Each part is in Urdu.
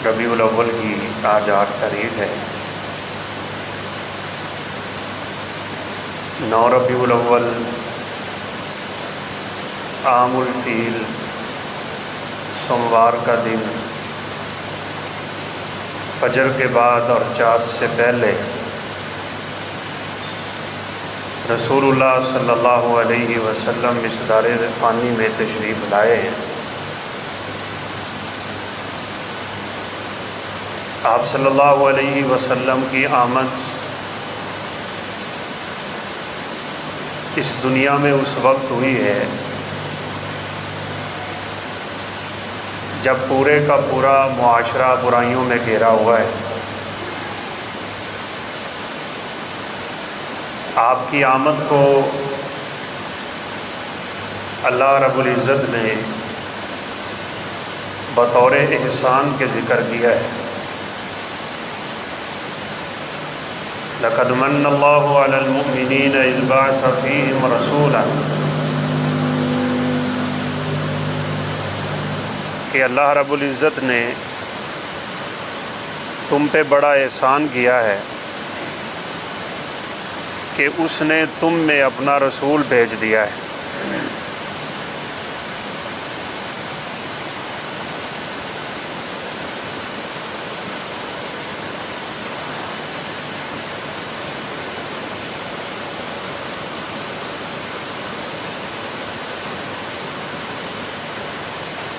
ربیع الاول کی آج 8 تاریخ ہے۔ 9 ربیع الاول عام الفیل سوموار کا دن فجر کے بعد اور چاند سے پہلے رسول اللہ صلی اللہ علیہ وسلم اس دار فانی میں تشریف لائے ہیں۔ آپ صلی اللہ علیہ وسلم کی آمد اس دنیا میں اس وقت ہوئی ہے جب پورے کا پورا معاشرہ برائیوں میں گھیرا ہوا ہے۔ آپ کی آمد کو اللہ رب العزت نے بطور احسان کے ذکر کیا ہے۔ لَقَدْ مَنَّ اللَّهُ عَلَى الْمُؤْمِنِينَ إِذْ بَعَثَ فِيهِمْ رَسُولًا، کہ اللہ رب العزت نے تم پہ بڑا احسان کیا ہے کہ اس نے تم میں اپنا رسول بھیج دیا ہے۔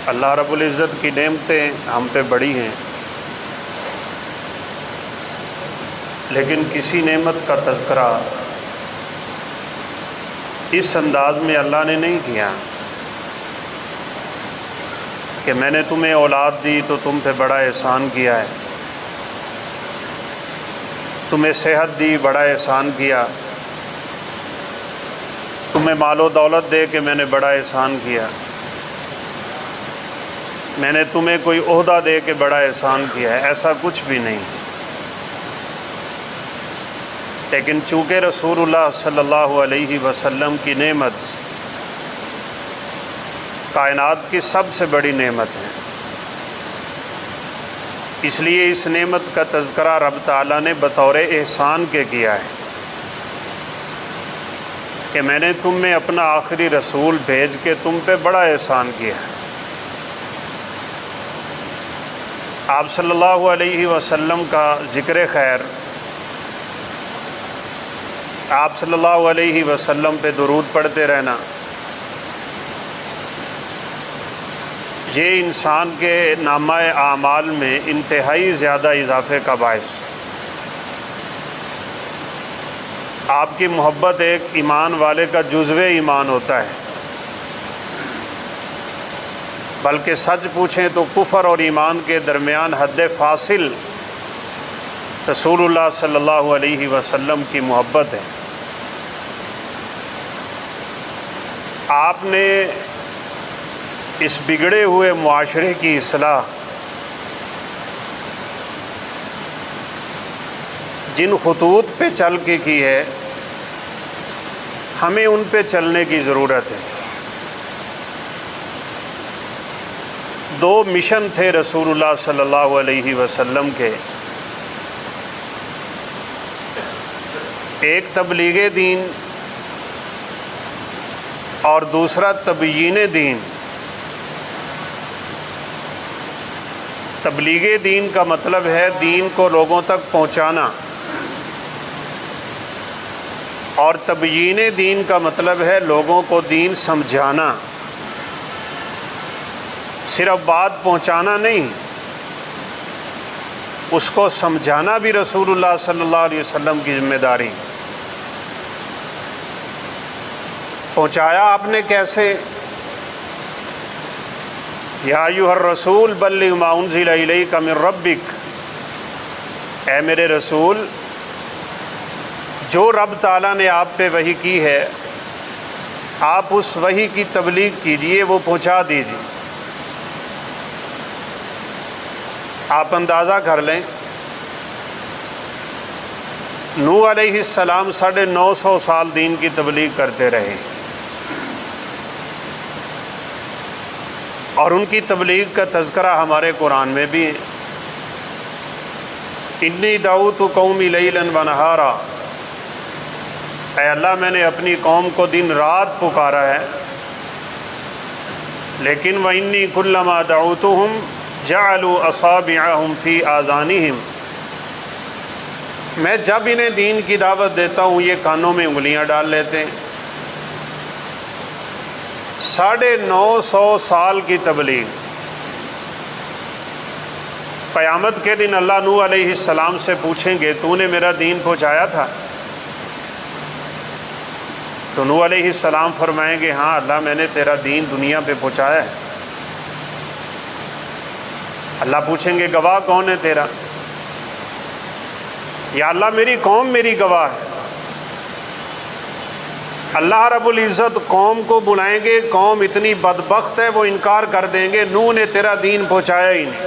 اللہ رب العزت کی نعمتیں ہم پہ بڑی ہیں، لیکن کسی نعمت کا تذکرہ اس انداز میں اللہ نے نہیں کیا کہ میں نے تمہیں اولاد دی تو تم پہ بڑا احسان کیا ہے، تمہیں صحت دی بڑا احسان کیا، تمہیں مال و دولت دے کے میں نے بڑا احسان کیا، میں نے تمہیں کوئی عہدہ دے کے بڑا احسان کیا ہے، ایسا کچھ بھی نہیں۔ لیکن چونکہ رسول اللہ صلی اللہ علیہ وسلم کی نعمت کائنات کی سب سے بڑی نعمت ہے، اس لیے اس نعمت کا تذکرہ رب تعالیٰ نے بطور احسان کے کیا ہے کہ میں نے تم میں اپنا آخری رسول بھیج کے تم پہ بڑا احسان کیا ہے۔ آپ صلی اللہ علیہ وسلم کا ذکر خیر، آپ صلی اللہ علیہ وسلم پہ درود پڑھتے رہنا، یہ انسان کے نامہ اعمال میں انتہائی زیادہ اضافے کا باعث۔ آپ کی محبت ایک ایمان والے کا جزو ایمان ہوتا ہے، بلکہ سچ پوچھیں تو کفر اور ایمان کے درمیان حد فاصل رسول اللہ صلی اللہ علیہ وسلم کی محبت ہے۔ آپ نے اس بگڑے ہوئے معاشرے کی اصلاح جن خطوط پہ چل کے کی ہے، ہمیں ان پہ چلنے کی ضرورت ہے۔ 2 مشن تھے رسول اللہ صلی اللہ علیہ وسلم کے، ایک تبلیغ دین اور دوسرا تبیین دین۔ تبلیغ دین کا مطلب ہے دین کو لوگوں تک پہنچانا، اور تبیین دین کا مطلب ہے لوگوں کو دین سمجھانا، صرف بات پہنچانا نہیں، اس کو سمجھانا بھی رسول اللہ صلی اللہ علیہ وسلم کی ذمہ داری۔ پہنچایا آپ نے کیسے؟ یا ایھا الرسول بلغ ما انزل الیک من ربک، اے میرے رسول، جو رب تعالیٰ نے آپ پہ وحی کی ہے آپ اس وحی کی تبلیغ کیجئے، وہ پہنچا دیجئے۔ آپ اندازہ کر لیں، نوح علیہ السلام 950 سال دین کی تبلیغ کرتے رہے، اور ان کی تبلیغ کا تذکرہ ہمارے قرآن میں بھی ہے۔ انی دعوت قومی لیلا و نہارا، اے اللہ میں نے اپنی قوم کو دن رات پکارا ہے، لیکن وَإِنِّي كُلَّمَا دَعَوْتُهُمْ جَعَلُوا أَصَابِعَهُمْ فِي آذَانِهِمْ، میں جب انہیں دین کی دعوت دیتا ہوں یہ کانوں میں انگلیاں ڈال لیتے ہیں۔ 950 سال کی تبلیغ، قیامت کے دن اللہ نوح علیہ السلام سے پوچھیں گے تو نے میرا دین پہنچایا تھا؟ تو نوح علیہ السلام فرمائیں گے ہاں اللہ میں نے تیرا دین دنیا پہ پہنچایا ہے۔ اللہ پوچھیں گے گواہ کون ہے تیرا؟ یا اللہ میری قوم میری گواہ ہے۔ اللہ رب العزت قوم کو بلائیں گے، قوم اتنی بدبخت ہے وہ انکار کر دیں گے نوح نے تیرا دین پہنچایا ہی نہیں۔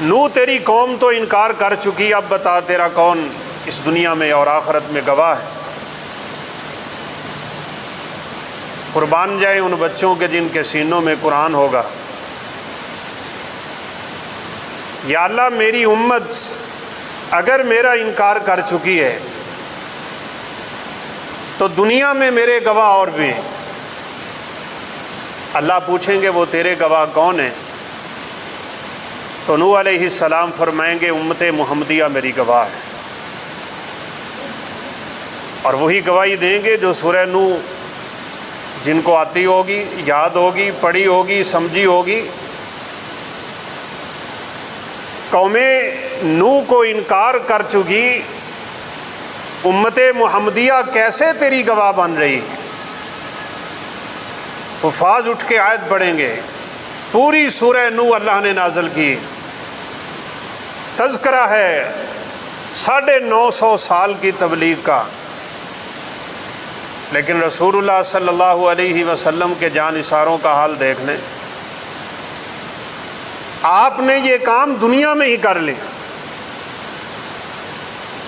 نوح تیری قوم تو انکار کر چکی، اب بتا تیرا کون اس دنیا میں اور آخرت میں گواہ ہے؟ قربان جائیں ان بچوں کے جن کے سینوں میں قرآن ہوگا۔ یا اللہ میری امت اگر میرا انکار کر چکی ہے تو دنیا میں میرے گواہ اور بھی ہیں۔ اللہ پوچھیں گے وہ تیرے گواہ کون ہیں؟ تو نوح علیہ السلام فرمائیں گے امت محمدیہ میری گواہ ہے، اور وہی گواہی دیں گے جو سورہ نوح جن کو آتی ہوگی، یاد ہوگی، پڑھی ہوگی، سمجھی ہوگی۔ قوم نوح کو انکار کر چکی امت محمدیہ کیسے تیری گواہ بن رہی ہے؟ حفاظ اٹھ کے آیت پڑھیں گے، پوری سورہ نوح اللہ نے نازل کی، تذکرہ ہے 950 سال کی تبلیغ کا، لیکن رسول اللہ صلی اللہ علیہ وسلم کے جان نثاروں کا حال دیکھ لیں۔ آپ نے یہ کام دنیا میں ہی کر لیں۔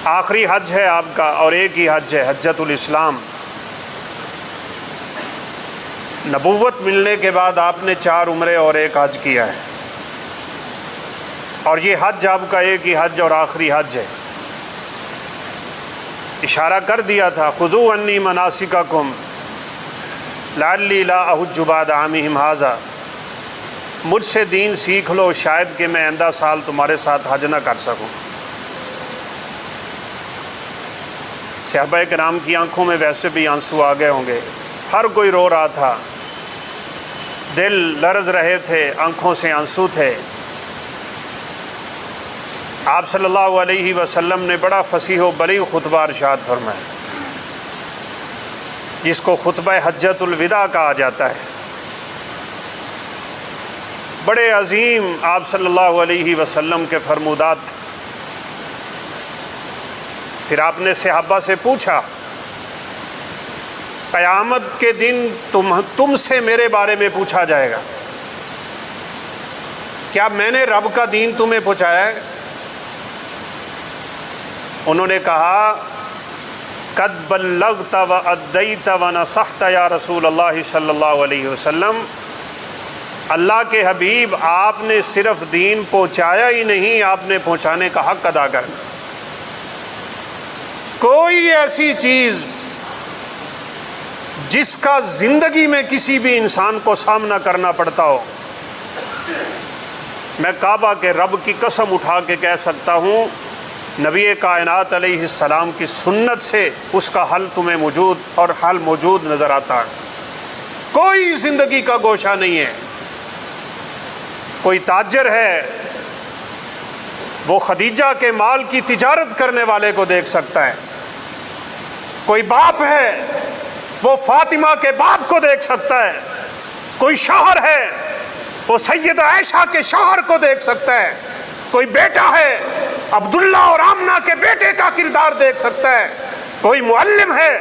آخری حج ہے آپ کا اور ایک ہی حج ہے، حجۃ الاسلام۔ نبوت ملنے کے بعد آپ نے 4 عمرے اور ایک حج کیا ہے، اور یہ حج آپ کا ایک ہی حج اور آخری حج ہے۔ اشارہ کر دیا تھا خذوا عنی مناسککم لعلی لا احج بعد عامہم ھذا، مجھ سے دین سیکھ لو شاید کہ میں آئندہ سال تمہارے ساتھ حج نہ کر سکوں۔ صحابہ کرام کی آنکھوں میں ویسے بھی آنسو آ گئے ہوں گے، ہر کوئی رو رہا تھا، دل لرز رہے تھے، آنکھوں سے آنسو تھے۔ آپ صلی اللہ علیہ وسلم نے بڑا فصیح و بلیغ خطبہ ارشاد فرمایا، جس کو خطبہ حجۃ الوداع کہا جاتا ہے۔ بڑے عظیم آپ صلی اللہ علیہ وسلم کے فرمودات۔ پھر آپ نے صحابہ سے پوچھا قیامت کے دن تم سے میرے بارے میں پوچھا جائے گا، کیا میں نے رب کا دین تمہیں پہنچایا ہے؟ انہوں نے کہا قد بلغت و ادیت و نصحت یا رسول اللہ صلی اللہ علیہ وسلم، اللہ کے حبیب آپ نے صرف دین پہنچایا ہی نہیں، آپ نے پہنچانے کا حق ادا کرنا۔ کوئی ایسی چیز جس کا زندگی میں کسی بھی انسان کو سامنا کرنا پڑتا ہو، میں کعبہ کے رب کی قسم اٹھا کے کہہ سکتا ہوں نبی کائنات علیہ السلام کی سنت سے اس کا حل تمہیں موجود اور حل موجود نظر آتا ہے۔ کوئی زندگی کا گوشہ نہیں ہے۔ کوئی تاجر ہے وہ خدیجہ کے مال کی تجارت کرنے والے کو دیکھ سکتا ہے، کوئی باپ ہے وہ فاطمہ کے باپ کو دیکھ سکتا ہے، کوئی شوہر ہے وہ سیدہ عائشہ کے شوہر کو دیکھ سکتا ہے، کوئی بیٹا ہے عبداللہ اور آمنہ کے بیٹے کا کردار دیکھ سکتا ہے، کوئی معلم ہے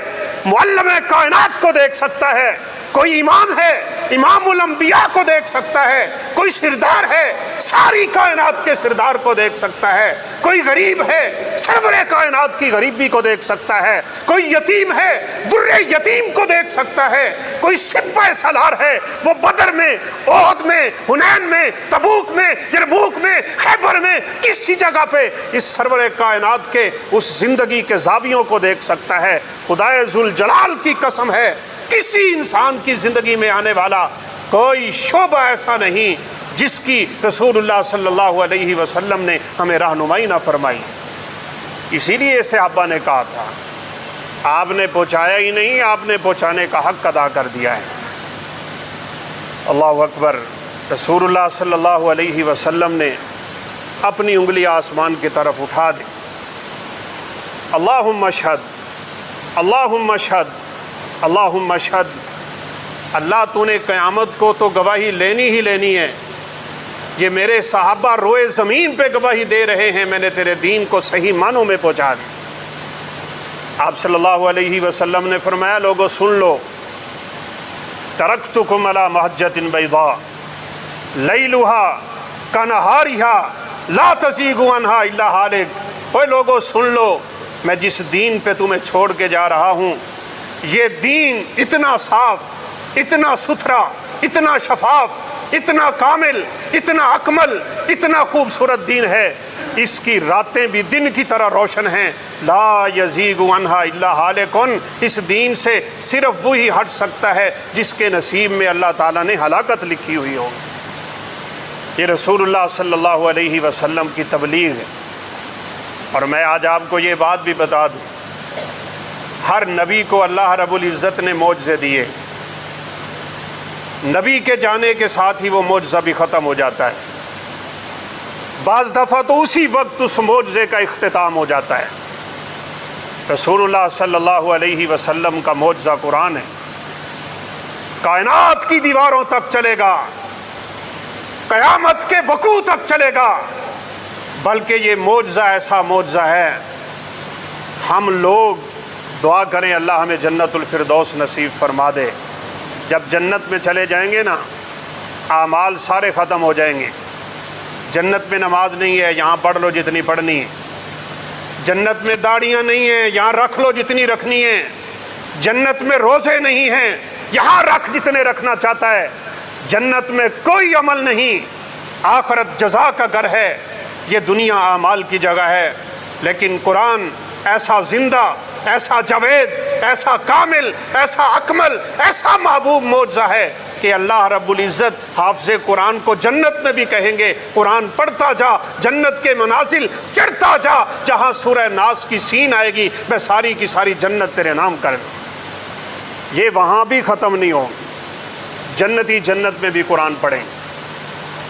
معلم کائنات کو دیکھ سکتا ہے، کوئی امام ہے امام الانبیاء کو دیکھ سکتا ہے، کوئی سردار ہے ساری کائنات کے سردار کو دیکھ سکتا ہے، کوئی غریب ہے سرور کائنات کی غریبی کو دیکھ سکتا ہے، کوئی یتیم ہے در یتیم کو دیکھ سکتا ہے، کوئی سپہ سالار ہے وہ بدر میں، احد میں، حنین میں، تبوک میں، یرموک میں، خیبر میں، کسی جگہ پہ اس سرور کائنات کے اس زندگی کے زاویوں کو دیکھ سکتا ہے۔ خدائے ذوالجلال کی قسم ہے، کسی انسان کی زندگی میں آنے والا کوئی شعبہ ایسا نہیں جس کی رسول اللہ صلی اللہ علیہ وسلم نے ہمیں رہنمائی نہ فرمائی۔ اسی لیے صحابہ نے کہا تھا آپ نے پہنچایا ہی نہیں، آپ نے پہنچانے کا حق ادا کر دیا ہے۔ اللہ اکبر۔ رسول اللہ صلی اللہ علیہ وسلم نے اپنی انگلی آسمان کی طرف اٹھا دی، اللہم اشہد، اللہم اشہد، اللہم اشہد۔ اللہ تو نے قیامت کو تو گواہی لینی ہی لینی ہے، یہ میرے صحابہ روئے زمین پہ گواہی دے رہے ہیں میں نے تیرے دین کو صحیح معنوں میں پہنچا دیا۔ آپ صلی اللہ علیہ وسلم نے فرمایا لوگوں سن لو، ترکتکم علی محجۃ بیضاء لیلھا کنہارھا لا تزیغ عنہا الا ہالک۔ اوے لوگوں سن لو، میں جس دین پہ تمہیں چھوڑ کے جا رہا ہوں یہ دین اتنا صاف، اتنا ستھرا، اتنا شفاف، اتنا کامل، اتنا اکمل، اتنا خوبصورت دین ہے، اس کی راتیں بھی دن کی طرح روشن ہیں۔ لا یزیغ عنہا الا ہالک، اس دین سے صرف وہی ہٹ سکتا ہے جس کے نصیب میں اللہ تعالیٰ نے ہلاکت لکھی ہوئی ہو۔ یہ رسول اللہ صلی اللہ علیہ وسلم کی تبلیغ ہے۔ اور میں آج آپ کو یہ بات بھی بتا دوں، ہر نبی کو اللہ رب العزت نے معجزے دیے، نبی کے جانے کے ساتھ ہی وہ معجزہ بھی ختم ہو جاتا ہے، بعض دفعہ تو اسی وقت اس معجزے کا اختتام ہو جاتا ہے۔ رسول اللہ صلی اللہ علیہ وسلم کا معجزہ قرآن ہے، کائنات کی دیواروں تک چلے گا، قیامت کے وقوع تک چلے گا، بلکہ یہ معجزہ ایسا معجزہ ہے ہم لوگ دعا کریں اللہ ہمیں جنت الفردوس نصیب فرما دے۔ جب جنت میں چلے جائیں گے نا اعمال سارے ختم ہو جائیں گے۔ جنت میں نماز نہیں ہے، یہاں پڑھ لو جتنی پڑھنی ہے۔ جنت میں داڑیاں نہیں ہیں، یہاں رکھ لو جتنی رکھنی ہے۔ جنت میں روزے نہیں ہیں، یہاں رکھ جتنے رکھنا چاہتا ہے۔ جنت میں کوئی عمل نہیں، آخرت جزا کا گھر ہے، یہ دنیا اعمال کی جگہ ہے۔ لیکن قرآن ایسا زندہ، ایسا جاوید، ایسا کامل، ایسا اکمل، ایسا محبوب معجزہ ہے کہ اللہ رب العزت حافظ قرآن کو جنت میں بھی کہیں گے قرآن پڑھتا جا، جنت کے منازل چڑھتا جا، جہاں سورہ ناس کی سین آئے گی میں ساری کی ساری جنت تیرے نام کر دوں۔ یہ وہاں بھی ختم نہیں ہو، جنتی جنت میں بھی قرآن پڑھیں۔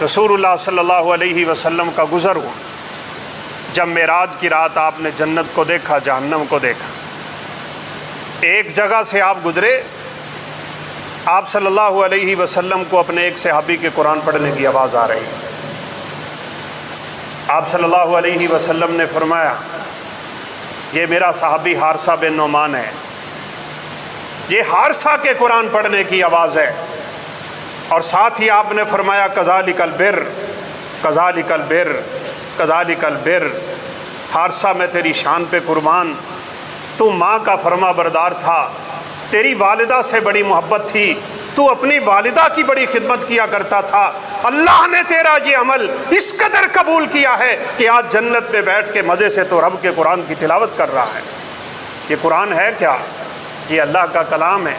رسول اللہ صلی اللہ علیہ وسلم کا گزر ہوا، جب معراج کی رات آپ نے جنت کو دیکھا، جہنم کو دیکھا۔ ایک جگہ سے آپ گزرے، آپ صلی اللہ علیہ وسلم کو اپنے ایک صحابی کے قرآن پڑھنے کی آواز آ رہی ہے۔ آپ صلی اللہ علیہ وسلم نے فرمایا یہ میرا صحابی حارثہ بن نعمان ہے، یہ حارثہ کے قرآن پڑھنے کی آواز ہے۔ اور ساتھ ہی آپ نے فرمایا کذالک البر، کذالک البر، کذالک البر۔ حارثہ میں تیری شان پہ قربان، تو ماں کا فرما بردار تھا، تیری والدہ سے بڑی محبت تھی، تو اپنی والدہ کی بڑی خدمت کیا کرتا تھا۔ اللہ نے تیرا یہ عمل اس قدر قبول کیا ہے کہ آج جنت پہ بیٹھ کے مزے سے تو رب کے قرآن کی تلاوت کر رہا ہے۔ یہ قرآن ہے کیا؟ یہ اللہ کا کلام ہے۔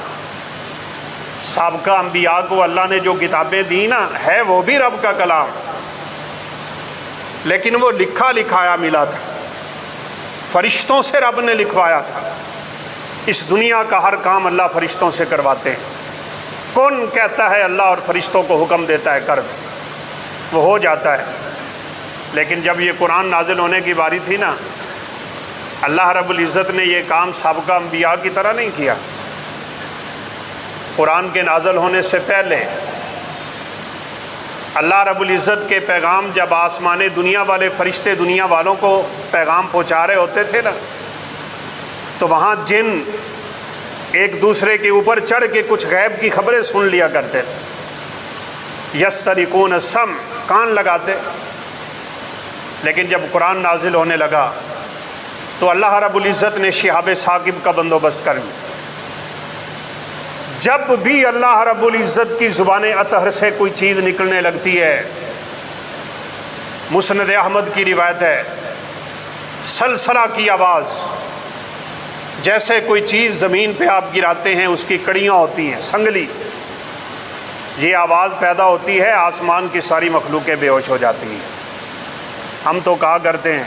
سابقہ انبیاء کو اللہ نے جو کتابیں دی نا، ہے وہ بھی رب کا کلام، لیکن وہ لکھا لکھایا ملا تھا، فرشتوں سے رب نے لکھوایا تھا۔ اس دنیا کا ہر کام اللہ فرشتوں سے کرواتے ہیں، کون کہتا ہے اللہ اور فرشتوں کو حکم دیتا ہے کر دو، وہ ہو جاتا ہے۔ لیکن جب یہ قرآن نازل ہونے کی باری تھی نا، اللہ رب العزت نے یہ کام سابقہ انبیاء کی طرح نہیں کیا۔ قرآن کے نازل ہونے سے پہلے اللہ رب العزت کے پیغام جب آسمان دنیا والے فرشتے دنیا والوں کو پیغام پہنچا رہے ہوتے تھے نا، تو وہاں جن ایک دوسرے کے اوپر چڑھ کے کچھ غیب کی خبریں سن لیا کرتے تھے۔ یسترقون السمع، کان لگاتے، لیکن جب قرآن نازل ہونے لگا تو اللہ رب العزت نے شہاب ثاقب کا بندوبست کر لیا۔ جب بھی اللہ رب العزت کی زبان اطہر سے کوئی چیز نکلنے لگتی ہے، مسند احمد کی روایت ہے، سلسلہ کی آواز، جیسے کوئی چیز زمین پہ آپ گراتے ہیں، اس کی کڑیاں ہوتی ہیں، سنگلی، یہ آواز پیدا ہوتی ہے، آسمان کی ساری مخلوقیں بے ہوش ہو جاتی ہیں۔ ہم تو کہا کرتے ہیں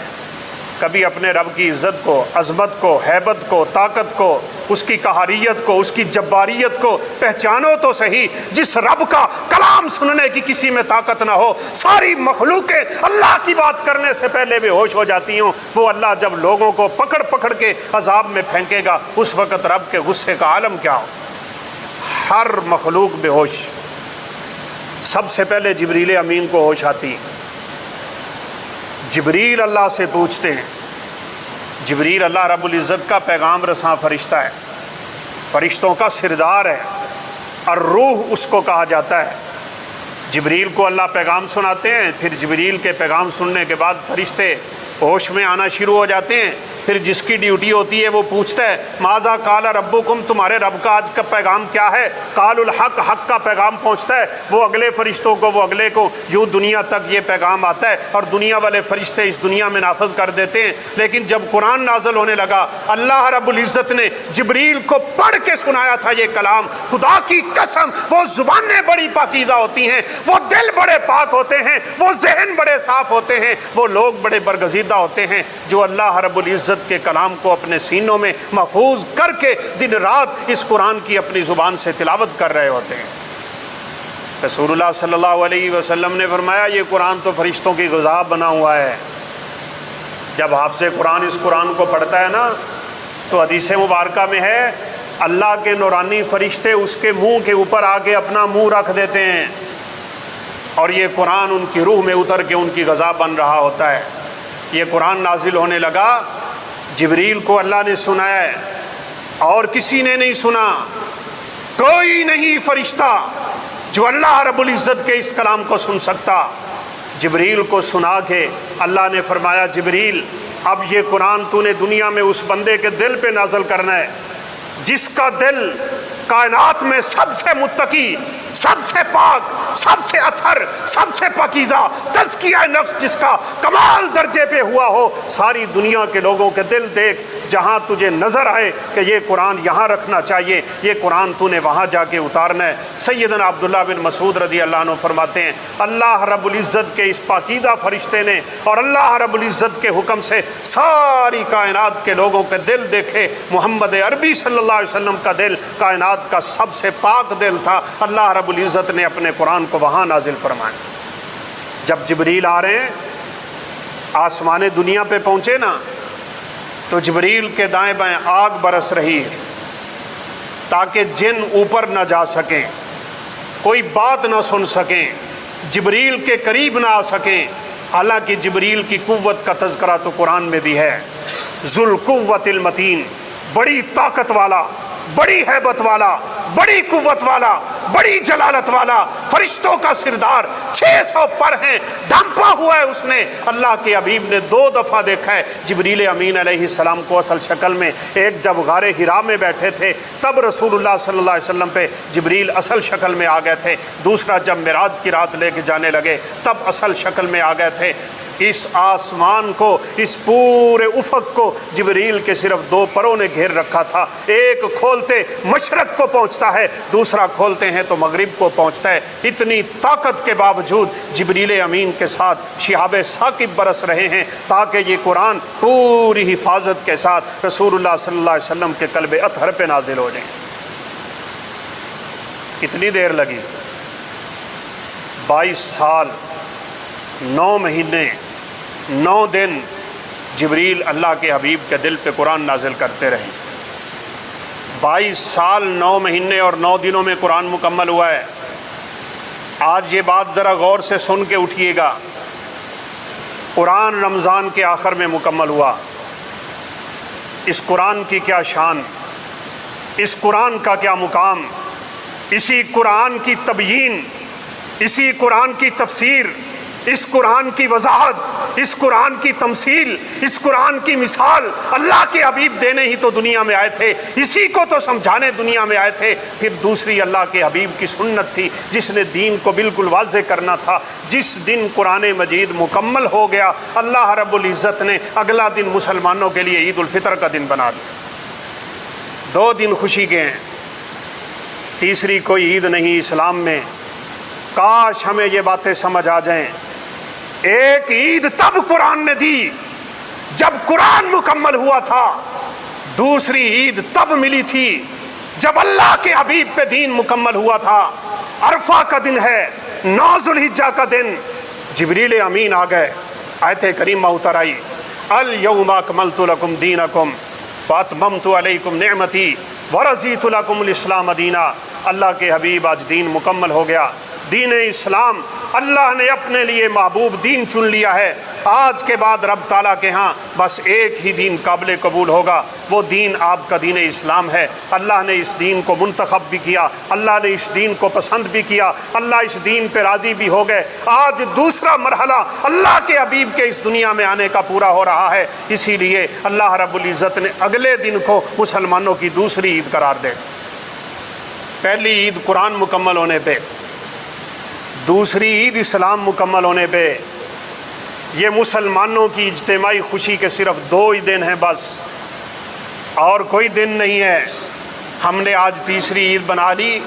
کبھی اپنے رب کی عزت کو، عظمت کو، ہیبت کو، طاقت کو، اس کی قہاریت کو، اس کی جباریت کو پہچانو تو صحیح۔ جس رب کا کلام سننے کی کسی میں طاقت نہ ہو، ساری مخلوقیں اللہ کی بات کرنے سے پہلے بے ہوش ہو جاتی ہوں، وہ اللہ جب لوگوں کو پکڑ پکڑ کے عذاب میں پھینکے گا، اس وقت رب کے غصے کا عالم کیا ہو۔ ہر مخلوق بے ہوش، سب سے پہلے جبریل امین کو ہوش آتی، جبریل اللہ سے پوچھتے ہیں۔ جبریل اللہ رب العزت کا پیغام رساں فرشتہ ہے، فرشتوں کا سردار ہے، اور روح اس کو کہا جاتا ہے۔ جبریل کو اللہ پیغام سناتے ہیں، پھر جبریل کے پیغام سننے کے بعد فرشتے ہوش میں آنا شروع ہو جاتے ہیں۔ پھر جس کی ڈیوٹی ہوتی ہے وہ پوچھتا ہے ماذا قال ربکم، تمہارے رب کا آج کا پیغام کیا ہے؟ قال الحق، حق کا پیغام پہنچتا ہے، وہ اگلے فرشتوں کو، وہ اگلے کو، یوں دنیا تک یہ پیغام آتا ہے، اور دنیا والے فرشتے اس دنیا میں نافذ کر دیتے ہیں۔ لیکن جب قرآن نازل ہونے لگا، اللہ رب العزت نے جبریل کو پڑھ کے سنایا تھا یہ کلام۔ خدا کی قسم، وہ زبانیں بڑی پاکیزہ ہوتی ہیں، وہ دل بڑے پاک ہوتے ہیں، وہ ذہن بڑے صاف ہوتے ہیں، وہ لوگ بڑے برگزیدہ ہوتے ہیں جو اللہ رب العزت کے کلام کو اپنے سینوں میں محفوظ کر کے دن رات اس قرآن کی اپنی زبان سے تلاوت کر رہے ہوتے ہیں۔ رسول اللہ صلی اللہ علیہ وسلم نے فرمایا یہ قرآن تو فرشتوں کی غذا بنا ہوا ہے۔ جب حافظ قرآن اس قرآن کو پڑھتا ہے نا تو حدیث مبارکہ میں ہے اللہ کے نورانی فرشتے اس کے منہ کے اوپر آگے اپنا منہ رکھ دیتے ہیں، اور یہ قرآن ان کی روح میں اتر کے ان کی غذا بن رہا ہوتا ہے۔ یہ قرآن نازل ہونے لگا، جبریل کو اللہ نے سنایا ہے، اور کسی نے نہیں سنا۔ کوئی نہیں فرشتہ جو اللہ رب العزت کے اس کلام کو سن سکتا۔ جبریل کو سنا کے اللہ نے فرمایا جبریل اب یہ قرآن تو نے دنیا میں اس بندے کے دل پہ نازل کرنا ہے جس کا دل کائنات میں سب سے متقی، سب سے پاک، سب سے اطہر، سب سے پاکیزہ تزکیہ نفس جس کا کمال درجے پہ ہوا ہو۔ ساری دنیا کے لوگوں کے دل دیکھ، جہاں تجھے نظر آئے کہ یہ قرآن یہاں رکھنا چاہیے، یہ قرآن تو نے وہاں جا کے اتارنا ہے۔ سیدنا عبداللہ بن مسعود رضی اللہ عنہ فرماتے ہیں اللہ رب العزت کے اس پاکیزہ فرشتے نے اور اللہ رب العزت کے حکم سے ساری کائنات کے لوگوں کے دل دیکھے۔ محمد عربی صلی اللہ علیہ وسلم کا دل کائنات کا سب سے پاک دل تھا۔ اللہ رب العزت نے اپنے قرآن کو وہاں نازل فرمایا۔ جب جبریل آ رہے ہیں، آسمان دنیا پہ پہنچے نا تو جبریل کے دائیں بائیں آگ برس رہی ہے تاکہ جن اوپر نہ جا سکیں، کوئی بات نہ سن سکیں، جبریل کے قریب نہ آ سکیں۔ حالانکہ جبریل کی قوت کا تذکرہ تو قرآن میں بھی ہے، ذو القوۃ المتین، بڑی طاقت والا، بڑی ہیبت والا، بڑی قوت والا، بڑی جلالت والا، فرشتوں کا سردار، 600 پر ہیں، ڈھانپا ہوا ہے اس نے۔ اللہ کے حبیب نے 2 دفعہ دیکھا ہے جبریل امین علیہ السلام کو اصل شکل میں۔ ایک جب غار حرا میں بیٹھے تھے تب رسول اللہ صلی اللہ علیہ وسلم پہ جبریل اصل شکل میں آ گئے تھے، دوسرا جب معراج کی رات لے کے جانے لگے تب اصل شکل میں آ گئے تھے۔ اس آسمان کو، اس پورے افق کو جبریل کے صرف 2 پروں نے گھیر رکھا تھا۔ ایک کھولتے مشرق کو پہنچتا ہے، دوسرا کھولتے ہیں تو مغرب کو پہنچتا ہے۔ اتنی طاقت کے باوجود جبریل امین کے ساتھ شہاب ثاقب برس رہے ہیں تاکہ یہ قرآن پوری حفاظت کے ساتھ رسول اللہ صلی اللہ علیہ وسلم کے قلب اطہر پہ نازل ہو جائیں۔ کتنی دیر لگی؟ 22 سال 9 مہینے 9 دن جبریل اللہ کے حبیب کے دل پہ قرآن نازل کرتے رہے۔ 22 سال 9 مہینے اور 9 دنوں میں قرآن مکمل ہوا ہے۔ آج یہ بات ذرا غور سے سن کے اٹھیے گا، قرآن رمضان کے آخر میں مکمل ہوا۔ اس قرآن کی کیا شان، اس قرآن کا کیا مقام، اسی قرآن کی تبیین اسی قرآن کی تفسیر، اس قرآن کی وضاحت، اس قرآن کی تمثیل، اس قرآن کی مثال اللہ کے حبیب دینے ہی تو دنیا میں آئے تھے، اسی کو تو سمجھانے دنیا میں آئے تھے۔ پھر دوسری اللہ کے حبیب کی سنت تھی جس نے دین کو بالکل واضح کرنا تھا۔ جس دن قرآن مجید مکمل ہو گیا، اللہ رب العزت نے اگلا دن مسلمانوں کے لیے عید الفطر کا دن بنا دیا۔ 2 دن خوشی کے ہیں، تیسری کوئی عید نہیں اسلام میں۔ کاش ہمیں یہ باتیں سمجھ آ جائیں۔ ایک عید تب قرآن نے دی جب قرآن مکمل ہوا تھا، دوسری عید تب ملی تھی جب اللہ کے حبیب پہ دین مکمل ہوا تھا۔ عرفہ کا دن ہے، 9 ذوالحجہ کا دن، جبریل امین آ گئے، آیت کریمہ اتر آئی، الیوم اکملت لکم دینکم واتممت علیکم نعمتی ورضیت لکم الاسلام دینا۔ اللہ کے حبیب آج دین مکمل ہو گیا، دین اسلام اللہ نے اپنے لیے محبوب دین چن لیا ہے۔ آج کے بعد رب تعالیٰ کے ہاں بس ایک ہی دین قابل قبول ہوگا، وہ دین آپ کا دین اسلام ہے۔ اللہ نے اس دین کو منتخب بھی کیا، اللہ نے اس دین کو پسند بھی کیا، اللہ اس دین پہ راضی بھی ہو گئے۔ آج دوسرا مرحلہ اللہ کے حبیب کے اس دنیا میں آنے کا پورا ہو رہا ہے، اسی لیے اللہ رب العزت نے اگلے دن کو مسلمانوں کی دوسری عید قرار دے۔ پہلی عید قرآن مکمل ہونے پہ، دوسری عید اسلام مکمل ہونے پہ، یہ مسلمانوں کی اجتماعی خوشی کے صرف 2 ہی دن ہیں بس، اور کوئی دن نہیں ہے۔ ہم نے آج تیسری عید بنا لی،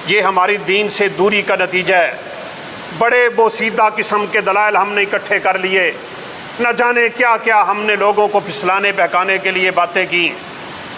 یہ ہماری دین سے دوری کا نتیجہ ہے۔ بڑے بوسیدہ قسم کے دلائل ہم نے اکٹھے کر لیے، نہ جانے کیا کیا ہم نے لوگوں کو پھسلانے بہکانے کے لیے باتیں کی۔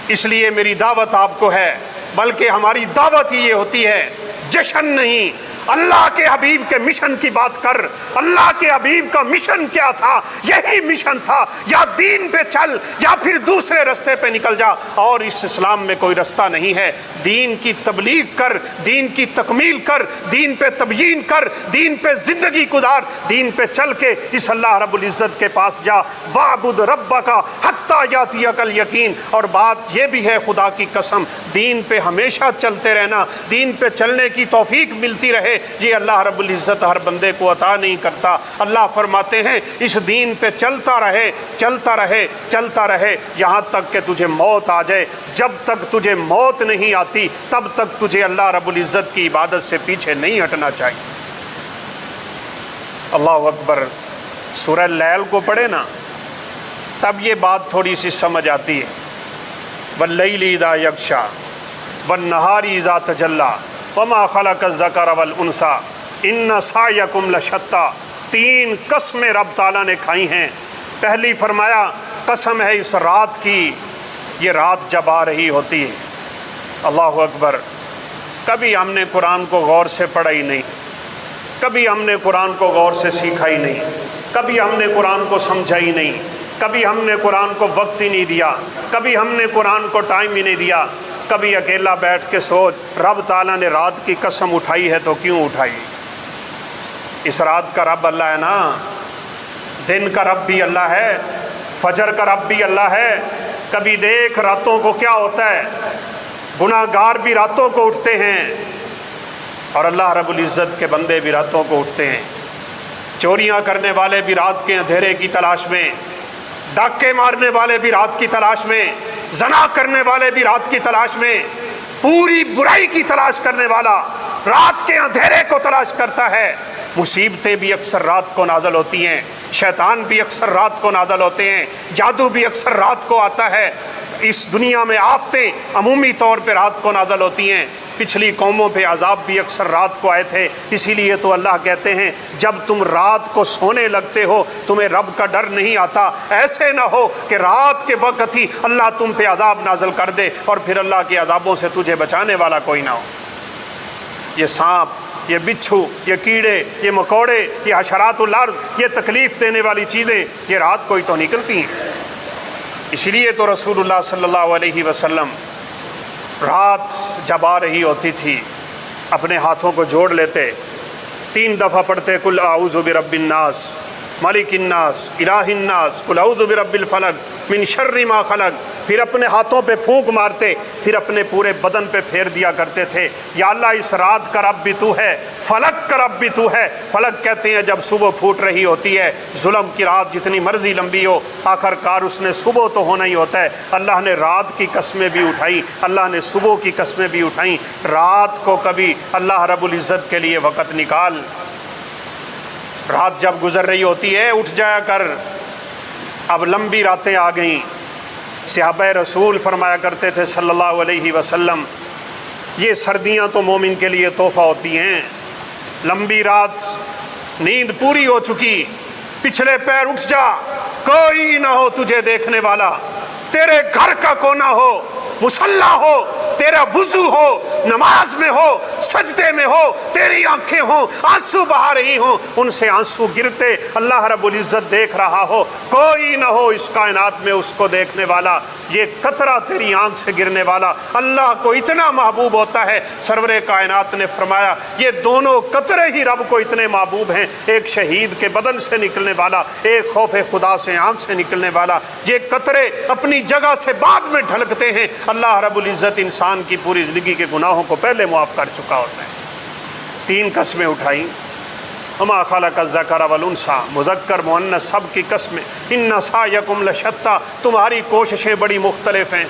اس لیے میری دعوت آپ کو ہے، بلکہ ہماری دعوت ہی یہ ہوتی ہے، جشن نہیں، اللہ کے حبیب کے مشن کی بات کر۔ اللہ کے حبیب کا مشن کیا تھا؟ یہی مشن تھا، یا دین پہ چل یا پھر دوسرے رستے پہ نکل جا، اور اس اسلام میں کوئی رستہ نہیں ہے۔ دین کی تبلیغ کر، دین کی تکمیل کر، دین پہ تبیین کر، دین پہ زندگی گزار، دین پہ چل کے اس اللہ رب العزت کے پاس جا۔ وَاعْبُدْ رَبَّكَ حَتَّىٰ يَأْتِيَكَ الْيَقِينُ۔ اور بات یہ بھی ہے، خدا کی قسم، دین پہ ہمیشہ چلتے رہنا، دین پہ چلنے کی توفیق ملتی رہے، یہ اللہ رب العزت ہر بندے کو عطا نہیں کرتا۔ اللہ فرماتے ہیں اس دین پہ چلتا رہے، چلتا رہے، چلتا رہے، یہاں تک کہ تجھے موت آ جائے۔ جب تک تجھے موت نہیں آتی تب تک تجھے اللہ رب العزت کی عبادت سے پیچھے نہیں ہٹنا چاہیے۔ اللہ اکبر۔ سورہ لیل کو پڑھے نا، تب یہ بات تھوڑی سی سمجھ آتی ہے۔ واللیل اذا یغشی والنہار اذا تجلی وما خلق الذکر والانثی ان سعیکم لشتی۔ 3 قسمیں رب تعالیٰ نے کھائی ہیں۔ پہلی فرمایا قسم ہے اس رات کی، یہ رات جب آ رہی ہوتی ہے۔ اللہ اکبر۔ کبھی ہم نے قرآن کو غور سے پڑھا ہی نہیں، کبھی ہم نے قرآن کو غور سے سیکھا ہی نہیں، کبھی ہم نے قرآن کو سمجھا ہی نہیں، کبھی ہم نے قرآن کو وقت ہی نہیں دیا، کبھی ہم نے قرآن کو ٹائم ہی نہیں دیا۔ کبھی اکیلا بیٹھ کے سوچ، رب تعالیٰ نے رات کی قسم اٹھائی ہے تو کیوں اٹھائی؟ اس رات کا رب اللہ ہے نا، دن کا رب بھی اللہ ہے، فجر کا رب بھی اللہ ہے۔ کبھی دیکھ راتوں کو کیا ہوتا ہے، گناہ گار بھی راتوں کو اٹھتے ہیں، اور اللہ رب العزت کے بندے بھی راتوں کو اٹھتے ہیں۔ چوریاں کرنے والے بھی رات کے اندھیرے کی تلاش میں، ڈاکے مارنے والے بھی رات کی تلاش میں، زنا کرنے والے بھی رات کی تلاش میں، پوری برائی کی تلاش کرنے والا رات کے اندھیرے کو تلاش کرتا ہے۔ مصیبتیں بھی اکثر رات کو نازل ہوتی ہیں، شیطان بھی اکثر رات کو نازل ہوتے ہیں، جادو بھی اکثر رات کو آتا ہے۔ اس دنیا میں آفتیں عمومی طور پہ رات کو نازل ہوتی ہیں۔ پچھلی قوموں پہ عذاب بھی اکثر رات کو آئے تھے، اسی لیے تو اللہ کہتے ہیں جب تم رات کو سونے لگتے ہو تمہیں رب کا ڈر نہیں آتا۔ ایسے نہ ہو کہ رات کے وقت ہی اللہ تم پہ عذاب نازل کر دے اور پھر اللہ کے عذابوں سے تجھے بچانے والا کوئی نہ ہو۔ یہ سانپ، یہ بچھو، یہ کیڑے، یہ مکوڑے، یہ حشرات الارض، یہ تکلیف دینے والی چیزیں یہ رات کو ہی تو نکلتی ہیں۔ اس لیے تو رسول اللہ صلی اللہ علیہ وسلم رات جب آ رہی ہوتی تھی اپنے ہاتھوں کو جوڑ لیتے، 3 دفعہ پڑھتے قل اعوذ برب الناس مالک الناس الہ الناس قل اعوذ برب الفلق من شر ما خلق، پھر اپنے ہاتھوں پہ پھونک مارتے، پھر اپنے پورے بدن پہ پھیر دیا کرتے تھے، یا اللہ اس رات کا رب بھی تو ہے، فلک کا رب بھی تو ہے۔ فلک کہتے ہیں جب صبح پھوٹ رہی ہوتی ہے، ظلم کی رات جتنی مرضی لمبی ہو، آخر کار اس نے صبح تو ہونا ہی ہوتا ہے۔ اللہ نے رات کی قسمیں بھی اٹھائی، اللہ نے صبح کی قسمیں بھی اٹھائیں۔ رات کو کبھی اللہ رب العزت کے لیے وقت نکال، رات جب گزر رہی ہوتی ہے اٹھ جایا کر۔ اب لمبی راتیں آ گئیں، صحابہ رسول فرمایا کرتے تھے صلی اللہ علیہ وسلم، یہ سردیاں تو مومن کے لیے تحفہ ہوتی ہیں۔ لمبی رات، نیند پوری ہو چکی، پچھلے پیر اٹھ جا، کوئی نہ ہو تجھے دیکھنے والا، تیرے گھر کا کونا ہو، مصلی ہو، تیرا وضو ہو، نماز میں ہو، سجدے میں ہو، تیری آنکھیں ہوں، آنسو بہا رہی ہوں، ان سے آنسو گرتے اللہ رب العزت دیکھ رہا ہو، کوئی نہ ہو اس کائنات میں اس کو دیکھنے والا، یہ قطرہ تیری آنکھ سے گرنے والا اللہ کو اتنا محبوب ہوتا ہے۔ سرور کائنات نے فرمایا یہ دونوں قطرے ہی رب کو اتنے محبوب ہیں، ایک شہید کے بدن سے نکلنے والا، ایک خوف خدا سے آنکھ سے نکلنے والا۔ یہ قطرے اپنی جگہ سے بعد میں ڈھلکتے ہیں، اللہ رب العزت انسان کی پوری زندگی کے گناہوں کو پہلے معاف کر چکا ہوتا ہے۔ 3 قسمیں اٹھائیں، وما خلق الذکر والانثی، مذکر مؤنث سب کی قسمیں، ان سعیکم لشتی، تمہاری کوششیں بڑی مختلف ہیں،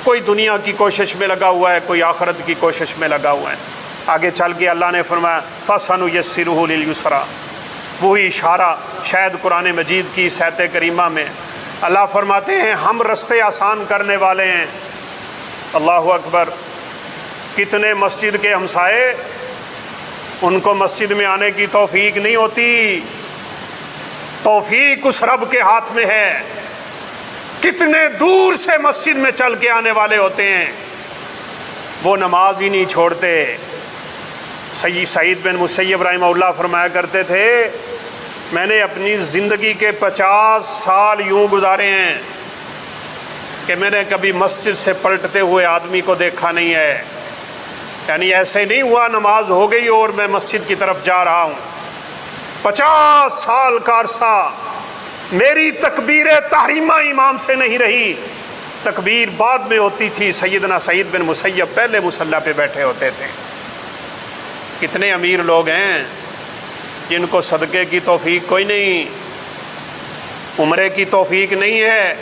کوئی دنیا کی کوشش میں لگا ہوا ہے، کوئی آخرت کی کوشش میں لگا ہوا ہے۔ آگے چل کے اللہ نے فرمایا فَسَنُيَسِّرُهُ لِلْيُسْرَىٰ، وہی اشارہ شاید قرآن مجید کی اس آیت کریمہ میں اللہ فرماتے ہیں ہم رستے آسان کرنے والے ہیں۔ اللہ اکبر، کتنے مسجد کے ہمسائے ان کو مسجد میں آنے کی توفیق نہیں ہوتی، توفیق اس رب کے ہاتھ میں ہے۔ کتنے دور سے مسجد میں چل کے آنے والے ہوتے ہیں، وہ نماز ہی نہیں چھوڑتے۔ سعید بن مسیب رحمہ اللہ فرمایا کرتے تھے میں نے اپنی زندگی کے 50 سال یوں گزارے ہیں کہ میں نے کبھی مسجد سے پلٹتے ہوئے آدمی کو دیکھا نہیں ہے، یعنی ایسے نہیں ہوا نماز ہو گئی اور میں مسجد کی طرف جا رہا ہوں۔ 50 سال کا عرصہ میری تکبیر تحریمہ امام سے نہیں رہی، تکبیر بعد میں ہوتی تھی، سیدنا سعید بن مسیب پہلے مصلی پہ بیٹھے ہوتے تھے۔ کتنے امیر لوگ ہیں جن کو صدقے کی توفیق کوئی نہیں، عمرے کی توفیق نہیں ہے،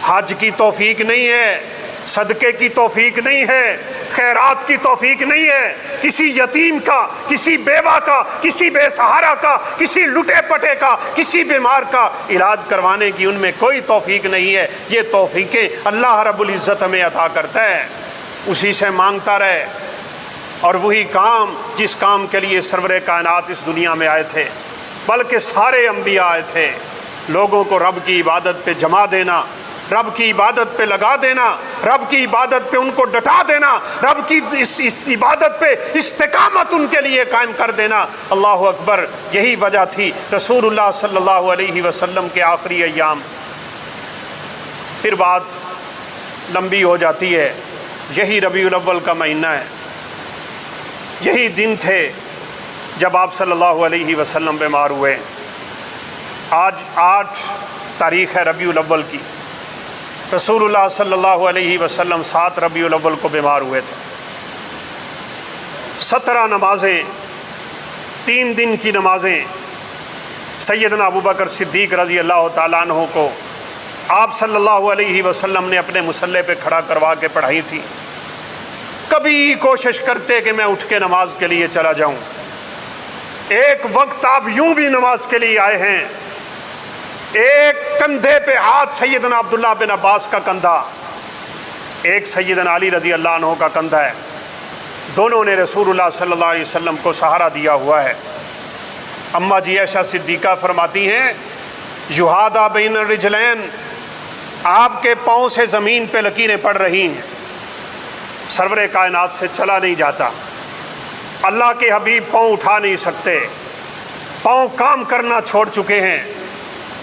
حج کی توفیق نہیں ہے، صدقے کی توفیق نہیں ہے، خیرات کی توفیق نہیں ہے، کسی یتیم کا، کسی بیوہ کا، کسی بے سہارا کا، کسی لٹے پٹے کا، کسی بیمار کا علاج کروانے کی ان میں کوئی توفیق نہیں ہے۔ یہ توفیقیں اللہ رب العزت ہمیں عطا کرتا ہے، اسی سے مانگتا رہے۔ اور وہی کام جس کام کے لیے سرور کائنات اس دنیا میں آئے تھے، بلکہ سارے انبیاء آئے تھے، لوگوں کو رب کی عبادت پہ جمع دینا، رب کی عبادت پہ لگا دینا، رب کی عبادت پہ ان کو ڈٹا دینا، رب کی اس عبادت پہ استقامت ان کے لیے قائم کر دینا۔ اللہ اکبر، یہی وجہ تھی رسول اللہ صلی اللہ علیہ وسلم کے آخری ایام۔ پھر بات لمبی ہو جاتی ہے، یہی ربیع الاول کا مہینہ ہے، یہی دن تھے جب آپ صلی اللہ علیہ وسلم بیمار ہوئے۔ آج 8 تاریخ ہے ربیع الاول کی، رسول اللہ صلی اللہ علیہ وسلم 7 ربیع الاول کو بیمار ہوئے تھے۔ 17 نمازیں، 3 دن کی نمازیں سیدنا ابوبکر صدیق رضی اللہ تعالیٰ عنہ کو آپ صلی اللہ علیہ وسلم نے اپنے مصلی پہ کھڑا کروا کے پڑھائی تھی۔ کبھی کوشش کرتے کہ میں اٹھ کے نماز کے لیے چلا جاؤں، ایک وقت آپ یوں بھی نماز کے لیے آئے ہیں، ایک کندھے پہ ہاتھ سیدنا عبداللہ بن عباس کا کندھا، ایک سیدنا علی رضی اللہ عنہ کا کندھا ہے، دونوں نے رسول اللہ صلی اللہ علیہ وسلم کو سہارا دیا ہوا ہے۔ اماں جی عائشہ صدیقہ فرماتی ہیں یہادا بین الرجلین، آپ کے پاؤں سے زمین پہ لکیریں پڑ رہی ہیں، سرور کائنات سے چلا نہیں جاتا، اللہ کے حبیب پاؤں اٹھا نہیں سکتے، پاؤں کام کرنا چھوڑ چکے ہیں،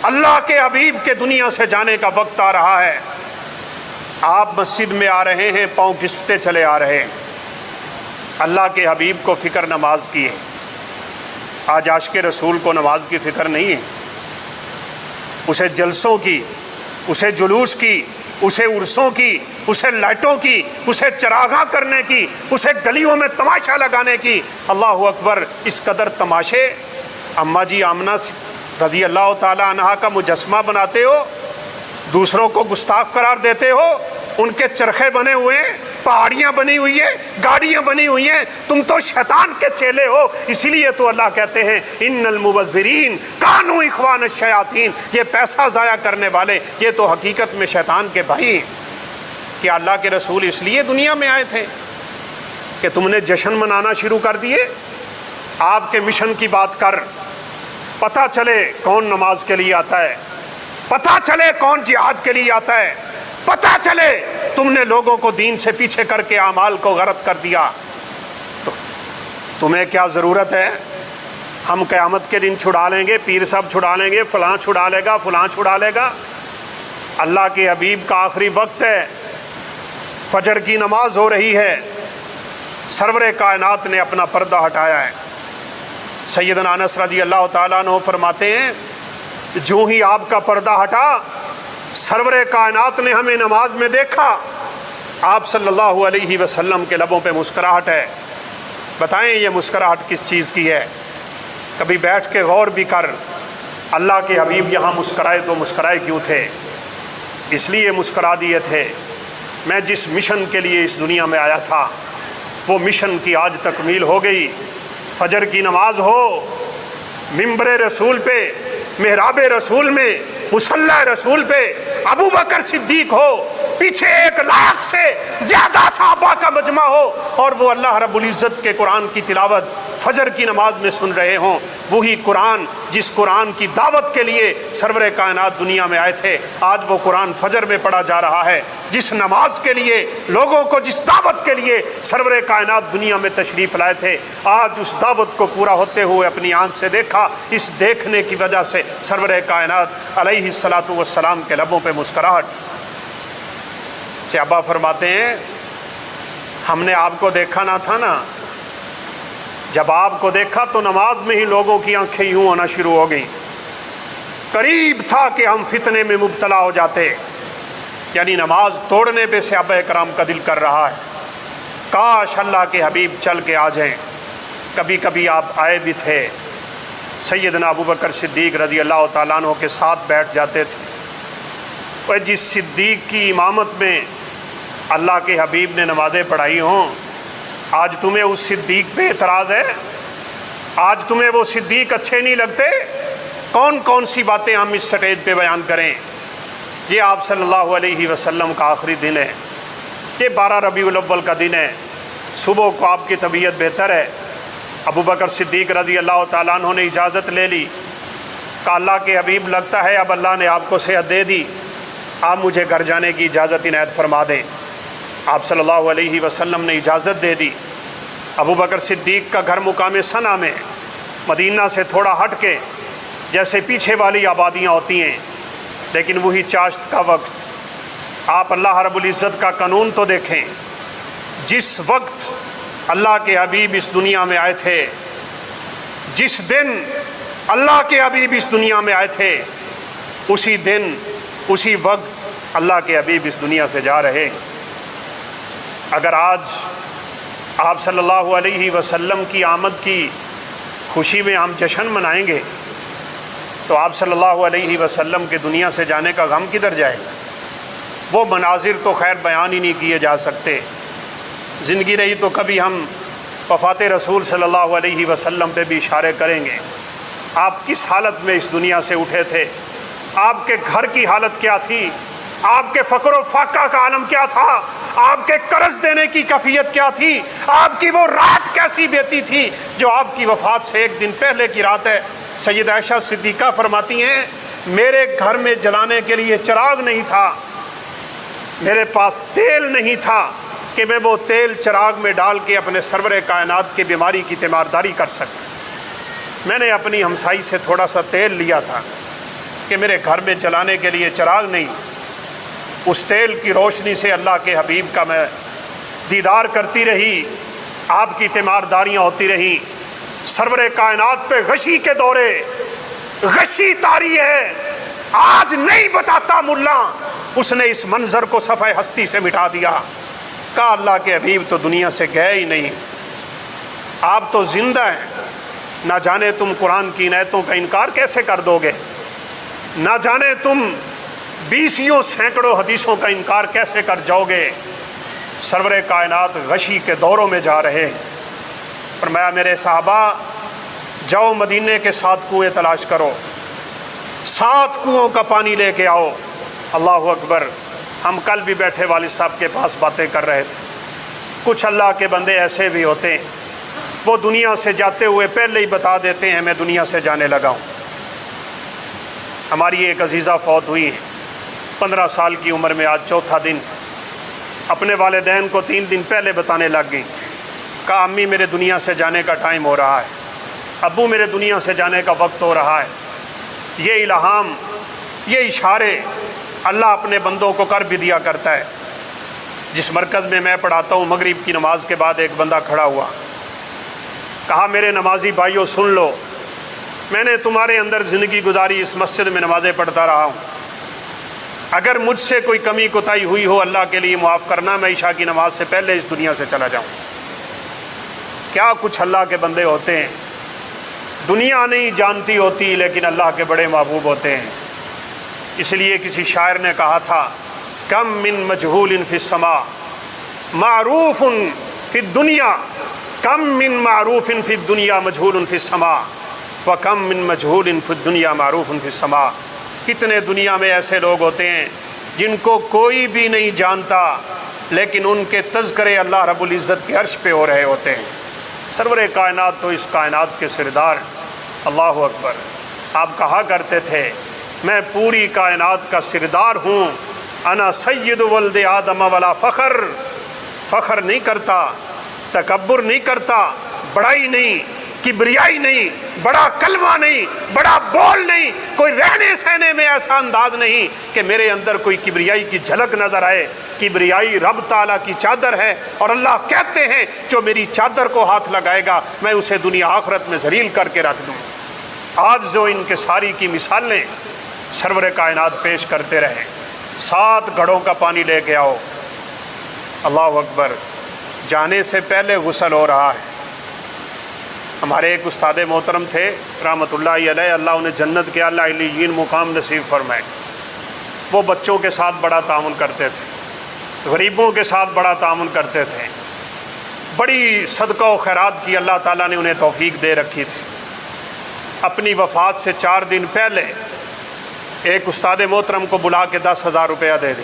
اللہ کے حبیب کے دنیا سے جانے کا وقت آ رہا ہے، آپ مسجد میں آ رہے ہیں، پاؤں گھستے چلے آ رہے ہیں۔ اللہ کے حبیب کو فکر نماز کی ہے، آج عاشق رسول کو نماز کی فکر نہیں ہے، اسے جلسوں کی، اسے جلوس کی، اسے عرسوں کی، اسے لائٹوں کی، اسے چراغاں کرنے کی، اسے گلیوں میں تماشا لگانے کی۔ اللہ اکبر، اس قدر تماشے۔ اماں جی آمنہ رضی اللہ تعالی عنہا کا مجسمہ بناتے ہو، دوسروں کو گستاخ قرار دیتے ہو، ان کے چرخے بنے ہوئے ہیں، پہاڑیاں بنی ہوئی ہیں، گاڑیاں بنی ہوئی ہیں، تم تو شیطان کے چیلے ہو۔ اسی لیے تو اللہ کہتے ہیں ان المبذرین کانوا اخوان الشیاطین، یہ پیسہ ضائع کرنے والے یہ تو حقیقت میں شیطان کے بھائی ہیں۔ کہ اللہ کے رسول اس لیے دنیا میں آئے تھے کہ تم نے جشن منانا شروع کر دیے؟ آپ کے مشن کی بات کر، پتہ چلے کون نماز کے لیے آتا ہے، پتہ چلے کون جہاد کے لیے آتا ہے، پتہ چلے تم نے لوگوں کو دین سے پیچھے کر کے اعمال کو غلط کر دیا۔ تو تمہیں کیا ضرورت ہے؟ ہم قیامت کے دن چھڑا لیں گے، پیر صاحب چھڑا لیں گے، فلاں چھڑا لے گا، فلاں چھڑا لے گا۔ اللہ کے حبیب کا آخری وقت ہے، فجر کی نماز ہو رہی ہے، سرور کائنات نے اپنا پردہ ہٹایا ہے۔ سیدنا انس رضی اللہ تعالیٰ عنہ فرماتے ہیں جو ہی آپ کا پردہ ہٹا، سرور کائنات نے ہمیں نماز میں دیکھا، آپ صلی اللہ علیہ وسلم کے لبوں پہ مسکراہٹ ہے۔ بتائیں یہ مسکراہٹ کس چیز کی ہے؟ کبھی بیٹھ کے غور بھی کر، اللہ کے حبیب یہاں مسکرائے تو مسکرائے کیوں تھے؟ اس لیے مسکرا دیے تھے میں جس مشن کے لیے اس دنیا میں آیا تھا وہ مشن کی آج تکمیل ہو گئی۔ فجر کی نماز ہو، ممبر رسول پہ، محراب رسول میں، مصلی رسول پہ ابو بکر صدیق ہو، پیچھے 1,00,000 سے زیادہ صحابہ کا مجمع ہو، اور وہ اللہ رب العزت کے قرآن کی تلاوت فجر کی نماز میں سن رہے ہوں۔ وہی قرآن جس قرآن کی دعوت کے لیے سرور کائنات دنیا میں آئے تھے، آج وہ قرآن فجر میں پڑھا جا رہا ہے۔ جس نماز کے لیے لوگوں کو، جس دعوت کے لیے سرور کائنات دنیا میں تشریف لائے تھے، آج اس دعوت کو پورا ہوتے ہوئے اپنی آنکھ سے دیکھا۔ اس دیکھنے کی وجہ سے سرور کائنات علیہ الصلاۃ والسلام کے لبوں پہ مسکراہٹ۔ صحابہ فرماتے ہیں ہم نے آپ کو دیکھا نہ تھا نا، جب آپ کو دیکھا تو نماز میں ہی لوگوں کی آنکھیں یوں ہونا شروع ہو گئیں، قریب تھا کہ ہم فتنے میں مبتلا ہو جاتے۔ یعنی نماز توڑنے پہ صحابہ کرام کا دل کر رہا ہے کاش اللہ کے حبیب چل کے آ جائیں۔ کبھی کبھی آپ آئے بھی تھے، سیدنا ابو بکر صدیق رضی اللہ تعالیٰ عنہ کے ساتھ بیٹھ جاتے تھے۔ اور جس صدیق کی امامت میں اللہ کے حبیب نے نمازیں پڑھائی ہوں، آج تمہیں اس صدیق پہ اعتراض ہے؟ آج تمہیں وہ صدیق اچھے نہیں لگتے؟ کون کون سی باتیں ہم اس سٹیج پہ بیان کریں؟ یہ آپ صلی اللہ علیہ وسلم کا آخری دن ہے، یہ 12 ربیع الاول کا دن ہے۔ صبح کو آپ کی طبیعت بہتر ہے، ابو بکر صدیق رضی اللہ تعالیٰ عنہ نے اجازت لے لی، کہا اللہ کے حبیب لگتا ہے اب اللہ نے آپ کو صحت دے دی، آپ مجھے گھر جانے کی اجازت عنایت فرما دیں۔ آپ صلی اللہ علیہ وسلم نے اجازت دے دی۔ ابو بکر صدیق کا گھر مقام صنع میں، مدینہ سے تھوڑا ہٹ کے، جیسے پیچھے والی آبادیاں ہوتی ہیں، لیکن وہی چاشت کا وقت۔ آپ اللہ رب العزت کا قانون تو دیکھیں، جس وقت اللہ کے حبیب اس دنیا میں آئے تھے، جس دن اللہ کے حبیب اس دنیا میں آئے تھے، اسی دن اسی وقت اللہ کے حبیب اس دنیا سے جا رہے ہیں۔ اگر آج آپ صلی اللہ علیہ وسلم کی آمد کی خوشی میں ہم جشن منائیں گے تو آپ صلی اللہ علیہ وسلم کے دنیا سے جانے کا غم کدھر جائے گا؟ وہ مناظر تو خیر بیان ہی نہیں کیے جا سکتے۔ زندگی رہی تو کبھی ہم وفات رسول صلی اللہ علیہ وسلم پہ بھی اشارے کریں گے۔ آپ کس حالت میں اس دنیا سے اٹھے تھے؟ آپ کے گھر کی حالت کیا تھی؟ آپ کے فقر و فاقہ کا عالم کیا تھا؟ آپ کے قرض دینے کی کیفیت کیا تھی؟ آپ کی وہ رات کیسی بیتی تھی جو آپ کی وفات سے ایک دن پہلے کی رات ہے؟ سیدہ عائشہ صدیقہ فرماتی ہیں میرے گھر میں جلانے کے لیے چراغ نہیں تھا، میرے پاس تیل نہیں تھا کہ میں وہ تیل چراغ میں ڈال کے اپنے سرور کائنات کی بیماری کی تیمارداری کر سکتا۔ میں نے اپنی ہمسائی سے تھوڑا سا تیل لیا تھا کہ میرے گھر میں جلانے کے لیے چراغ نہیں، اس تیل کی روشنی سے اللہ کے حبیب کا میں دیدار کرتی رہی، آپ کی تیمارداریاں ہوتی رہیں۔ سرور کائنات پہ غشی کے دورے، غشی طاری ہے، آج نہیں بتاتا ملا اس نے اس منظر کو صفحہ ہستی سے مٹا دیا۔ کہا اللہ کے حبیب تو دنیا سے گئے ہی نہیں، آپ تو زندہ ہیں، نہ جانے تم قرآن کی آیتوں کا انکار کیسے کر دو گے، نہ جانے تم بیسیوں سینکڑوں حدیثوں کا انکار کیسے کر جاؤ گے۔ سرور کائنات غشی کے دوروں میں جا رہے ہیں۔ فرمایا میرے صحابہ جاؤ مدینے کے 7 کنویں تلاش کرو، 7 کنووں کا پانی لے کے آؤ۔ اللہ اکبر۔ ہم کل بھی بیٹھے والد صاحب کے پاس باتیں کر رہے تھے، کچھ اللہ کے بندے ایسے بھی ہوتے ہیں وہ دنیا سے جاتے ہوئے پہلے ہی بتا دیتے ہیں میں دنیا سے جانے لگا ہوں۔ ہماری ایک عزیزہ فوت ہوئی ہے 15 سال کی عمر میں، آج 4تھا دن۔ اپنے والدین کو 3 دن پہلے بتانے لگ گئی، کہا امی میرے دنیا سے جانے کا ٹائم ہو رہا ہے، ابو میرے دنیا سے جانے کا وقت ہو رہا ہے۔ یہ الہام، یہ اشارے اللہ اپنے بندوں کو کر بھی دیا کرتا ہے۔ جس مرکز میں میں پڑھاتا ہوں، مغرب کی نماز کے بعد ایک بندہ کھڑا ہوا، کہا میرے نمازی بھائیوں سن لو، میں نے تمہارے اندر زندگی گزاری، اس مسجد میں نمازیں پڑھتا رہا ہوں، اگر مجھ سے کوئی کمی کوتاہی ہوئی ہو اللہ کے لیے معاف کرنا، میں عشاء کی نماز سے پہلے اس دنیا سے چلا جاؤں۔ کیا کچھ اللہ کے بندے ہوتے ہیں، دنیا نہیں جانتی ہوتی لیکن اللہ کے بڑے محبوب ہوتے ہیں۔ اس لیے کسی شاعر نے کہا تھا کم من مجہول فی السماء معروف فی الدنیا، کم من معروف فی الدنیا مجہول فی السماء وکم من مجہول فی الدنیا معروف فی السماء۔ کتنے دنیا میں ایسے لوگ ہوتے ہیں جن کو کوئی بھی نہیں جانتا لیکن ان کے تذکرے اللہ رب العزت کے عرش پہ ہو رہے ہوتے ہیں۔ سرور کائنات تو اس کائنات کے سردار، اللہ اکبر۔ آپ کہا کرتے تھے میں پوری کائنات کا سردار ہوں، انا سید ولد آدم ولا فخر، فخر نہیں کرتا، تکبر نہیں کرتا، بڑائی نہیں، کبریائی نہیں، بڑا کلمہ نہیں، بڑا بول نہیں، کوئی رہنے سہنے میں ایسا انداز نہیں کہ میرے اندر کوئی کبریائی کی جھلک نظر آئے۔ کبریائی رب تعالیٰ کی چادر ہے، اور اللہ کہتے ہیں جو میری چادر کو ہاتھ لگائے گا میں اسے دنیا آخرت میں ذلیل کر کے رکھ دوں۔ آج جو ان کے ساری کی مثالیں سرور کائنات پیش کرتے رہے، 7 گھڑوں کا پانی لے کے آؤ۔ اللہ اکبر۔ جانے سے پہلے غسل ہو رہا ہے۔ ہمارے ایک استاد محترم تھے رحمۃ اللہ علیہ، اللہ انہیں جنت کے اعلیٰ علیین مقام نصیب فرمائے۔ وہ بچوں کے ساتھ بڑا تعاون کرتے تھے، غریبوں کے ساتھ بڑا تعاون کرتے تھے، بڑی صدقہ و خیرات کی اللہ تعالیٰ نے انہیں توفیق دے رکھی تھی۔ اپنی وفات سے 4 دن پہلے ایک استاد محترم کو بلا کے 10,000 روپیہ دے دی،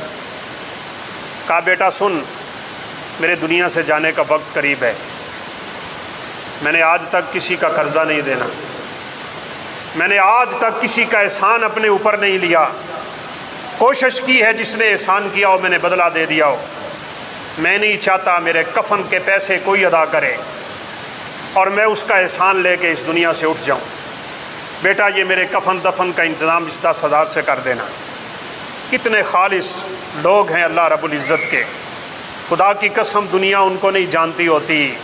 کہا بیٹا سن، میرے دنیا سے جانے کا وقت قریب ہے، میں نے آج تک کسی کا قرضہ نہیں دینا، میں نے آج تک کسی کا احسان اپنے اوپر نہیں لیا، کوشش کی ہے جس نے احسان کیا ہو میں نے بدلہ دے دیا ہو، میں نہیں چاہتا میرے کفن کے پیسے کوئی ادا کرے اور میں اس کا احسان لے کے اس دنیا سے اٹھ جاؤں، بیٹا یہ میرے کفن دفن کا انتظام اس 10,000 سے کر دینا۔ کتنے خالص لوگ ہیں اللہ رب العزت کے، خدا کی قسم دنیا ان کو نہیں جانتی ہوتی۔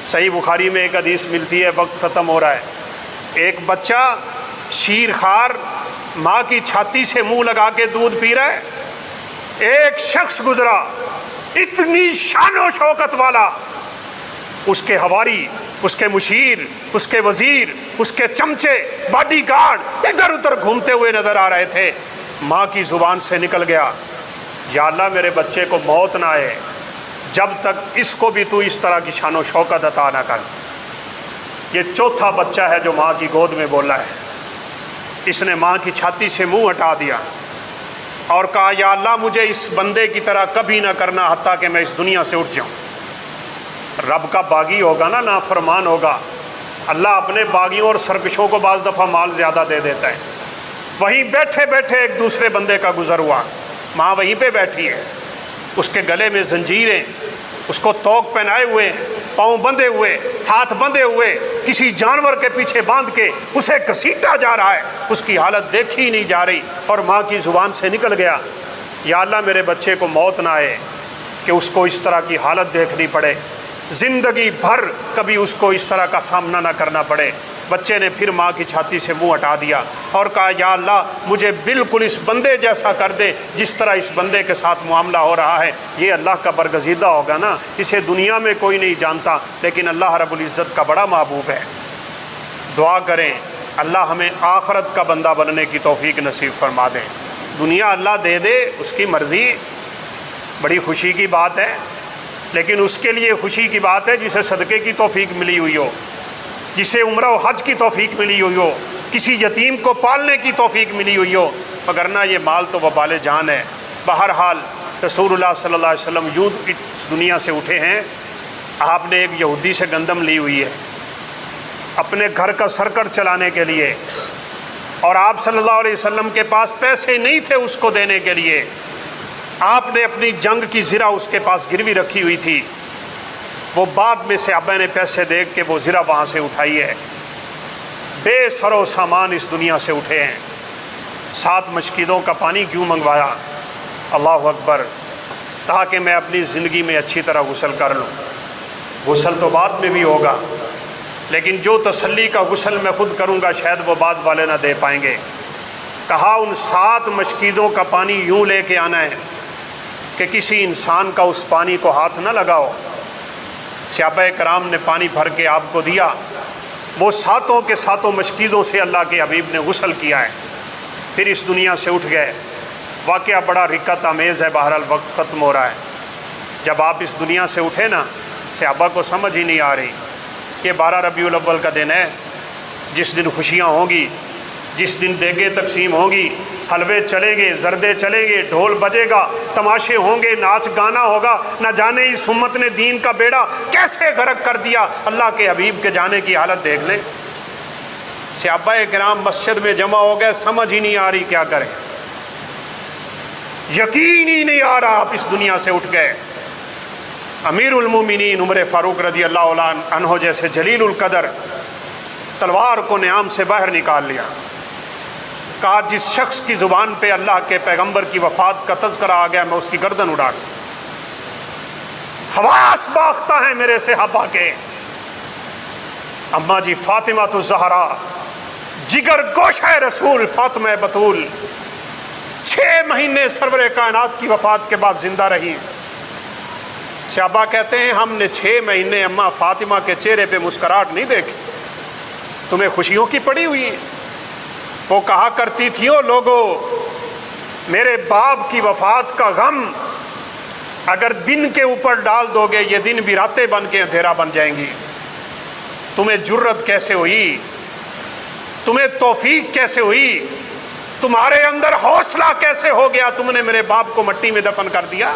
صحیح بخاری میں ایک حدیث ملتی ہے، وقت ختم ہو رہا ہے، ایک بچہ شیر خوار ماں کی چھاتی سے منہ لگا کے دودھ پی رہا ہے، ایک شخص گزرا اتنی شان و شوکت والا، اس کے حواری، اس کے مشیر، اس کے وزیر، اس کے چمچے، باڈی گارڈ ادھر ادھر گھومتے ہوئے نظر آ رہے تھے۔ ماں کی زبان سے نکل گیا یا اللہ میرے بچے کو موت نہ آئے جب تک اس کو بھی تو اس طرح کی شان و شوکت عطا نہ کر۔ یہ 4تھا بچہ ہے جو ماں کی گود میں بولا ہے۔ اس نے ماں کی چھاتی سے منہ ہٹا دیا اور کہا یا اللہ مجھے اس بندے کی طرح کبھی نہ کرنا حتیٰ کہ میں اس دنیا سے اٹھ جاؤں۔ رب کا باغی ہوگا نا، نافرمان ہوگا، اللہ اپنے باغیوں اور سرکشوں کو بعض دفعہ مال زیادہ دے دیتا ہے۔ وہیں بیٹھے بیٹھے ایک دوسرے بندے کا گزر ہوا، ماں وہیں پہ بیٹھی ہے، اس کے گلے میں زنجیریں، اس کو توق پہنائے ہوئے، پاؤں بندھے ہوئے، ہاتھ بندھے ہوئے، کسی جانور کے پیچھے باندھ کے اسے گھسیٹا جا رہا ہے، اس کی حالت دیکھی ہی نہیں جا رہی، اور ماں کی زبان سے نکل گیا یا اللہ میرے بچے کو موت نہ آئے کہ اس کو اس طرح کی حالت دیکھنی پڑے، زندگی بھر کبھی اس کو اس طرح کا سامنا نہ کرنا پڑے۔ بچے نے پھر ماں کی چھاتی سے منہ ہٹا دیا اور کہا یا اللہ مجھے بالکل اس بندے جیسا کر دے جس طرح اس بندے کے ساتھ معاملہ ہو رہا ہے. یہ اللہ کا برگزیدہ ہوگا نا, اسے دنیا میں کوئی نہیں جانتا لیکن اللہ رب العزت کا بڑا محبوب ہے. دعا کریں اللہ ہمیں آخرت کا بندہ بننے کی توفیق نصیب فرما دیں. دنیا اللہ دے دے اس کی مرضی, بڑی خوشی کی بات ہے, لیکن اس کے لیے خوشی کی بات ہے جسے صدقے کی توفیق ملی ہوئی ہو, جسے عمرہ و حج کی توفیق ملی ہوئی ہو, کسی یتیم کو پالنے کی توفیق ملی ہوئی ہو, وگرنہ یہ مال تو وبال جان ہے. بہرحال رسول اللہ صلی اللہ علیہ وسلم یوں اس دنیا سے اٹھے ہیں. آپ نے ایک یہودی سے گندم لی ہوئی ہے اپنے گھر کا سرکٹ چلانے کے لیے, اور آپ صلی اللہ علیہ وسلم کے پاس پیسے نہیں تھے اس کو دینے کے لیے. آپ نے اپنی جنگ کی زرہ اس کے پاس گروی رکھی ہوئی تھی, وہ بعد میں سے ابا نے پیسے دے کے وہ زرہ وہاں سے اٹھائی ہے. بے سر و سامان اس دنیا سے اٹھے ہیں. 7 مشکیدوں کا پانی کیوں منگوایا؟ اللہ اکبر, تاکہ میں اپنی زندگی میں اچھی طرح غسل کر لوں. غسل تو بعد میں بھی ہوگا, لیکن جو تسلی کا غسل میں خود کروں گا شاید وہ بعد والے نہ دے پائیں گے. کہا ان 7 مشکیدوں کا پانی یوں لے کے آنا ہے کہ کسی انسان کا اس پانی کو ہاتھ نہ لگاؤ. صحابہ کرام نے پانی بھر کے آپ کو دیا. وہ 7 کے 7 مشکیدوں سے اللہ کے حبیب نے غسل کیا ہے, پھر اس دنیا سے اٹھ گئے. واقعہ بڑا رکت آمیز ہے, بہرحال وقت ختم ہو رہا ہے. جب آپ اس دنیا سے اٹھے نا, صحابہ کو سمجھ ہی نہیں آ رہی. یہ 12 ربیع الاول کا دن ہے جس دن خوشیاں ہوں گی, جس دن دیگیں تقسیم ہوں گی, حلوے چلیں گے, زردے چلیں گے, ڈھول بجے گا, تماشے ہوں گے, ناچ گانا ہوگا. نہ جانے اس امت نے دین کا بیڑا کیسے غرق کر دیا. اللہ کے حبیب کے جانے کی حالت دیکھ لیں. صحابہ کرام مسجد میں جمع ہو گئے, سمجھ ہی نہیں آ رہی کیا کریں, یقین ہی نہیں آ رہا. آپ اس دنیا سے اٹھ گئے. امیر المومنین عمر فاروق رضی اللہ عنہ جیسے جلیل القدر تلوار کو نیام سے باہر نکال لیا. کہا جس شخص کی زبان پہ اللہ کے پیغمبر کی وفات کا تذکرہ آ گیا میں اس کی گردن اڑا دوں. حواس باختہ ہیں میرے صحابہ کے. اماں جی فاطمہ الزہرا جگر گوشہ رسول فاطمہ بطول 6 مہینے سرور کائنات کی وفات کے بعد زندہ رہی. صحابہ کہتے ہیں ہم نے 6 مہینے اماں فاطمہ کے چہرے پہ مسکراہٹ نہیں دیکھی. تمہیں خوشیوں کی پڑی ہوئی ہے. وہ کہا کرتی تھی او لوگو, میرے باپ کی وفات کا غم اگر دن کے اوپر ڈال دو گے یہ دن بھی راتیں بن کے اندھیرا بن جائیں گی. تمہیں جرت کیسے ہوئی, تمہیں توفیق کیسے ہوئی, تمہارے اندر حوصلہ کیسے ہو گیا, تم نے میرے باپ کو مٹی میں دفن کر دیا.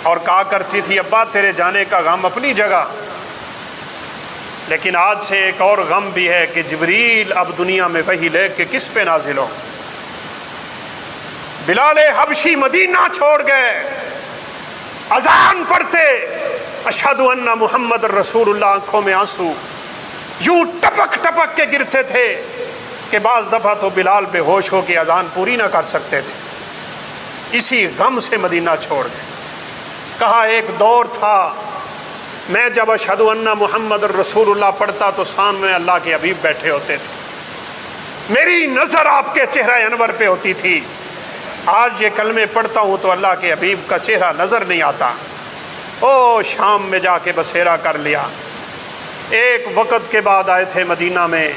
اور کہا کرتی تھی ابا تیرے جانے کا غم اپنی جگہ, لیکن آج سے ایک اور غم بھی ہے کہ جبریل اب دنیا میں وحی لے کے کس پہ نازل ہو. بلال حبشی مدینہ چھوڑ گئے, اذان پڑھتے اشہد ان محمد رسول اللہ, آنکھوں میں آنسو یوں ٹپک ٹپک کے گرتے تھے کہ بعض دفعہ تو بلال بے ہوش ہو کے اذان پوری نہ کر سکتے تھے. اسی غم سے مدینہ چھوڑ گئے. کہا ایک دور تھا میں جب اشہد ان محمد رسول اللہ پڑھتا تو سامنے اللہ کے حبیب بیٹھے ہوتے تھے, میری نظر آپ کے چہرہ انور پہ ہوتی تھی. آج یہ کلمے پڑھتا ہوں تو اللہ کے حبیب کا چہرہ نظر نہیں آتا. او شام میں جا کے بسیرا کر لیا. ایک وقت کے بعد آئے تھے مدینہ میں,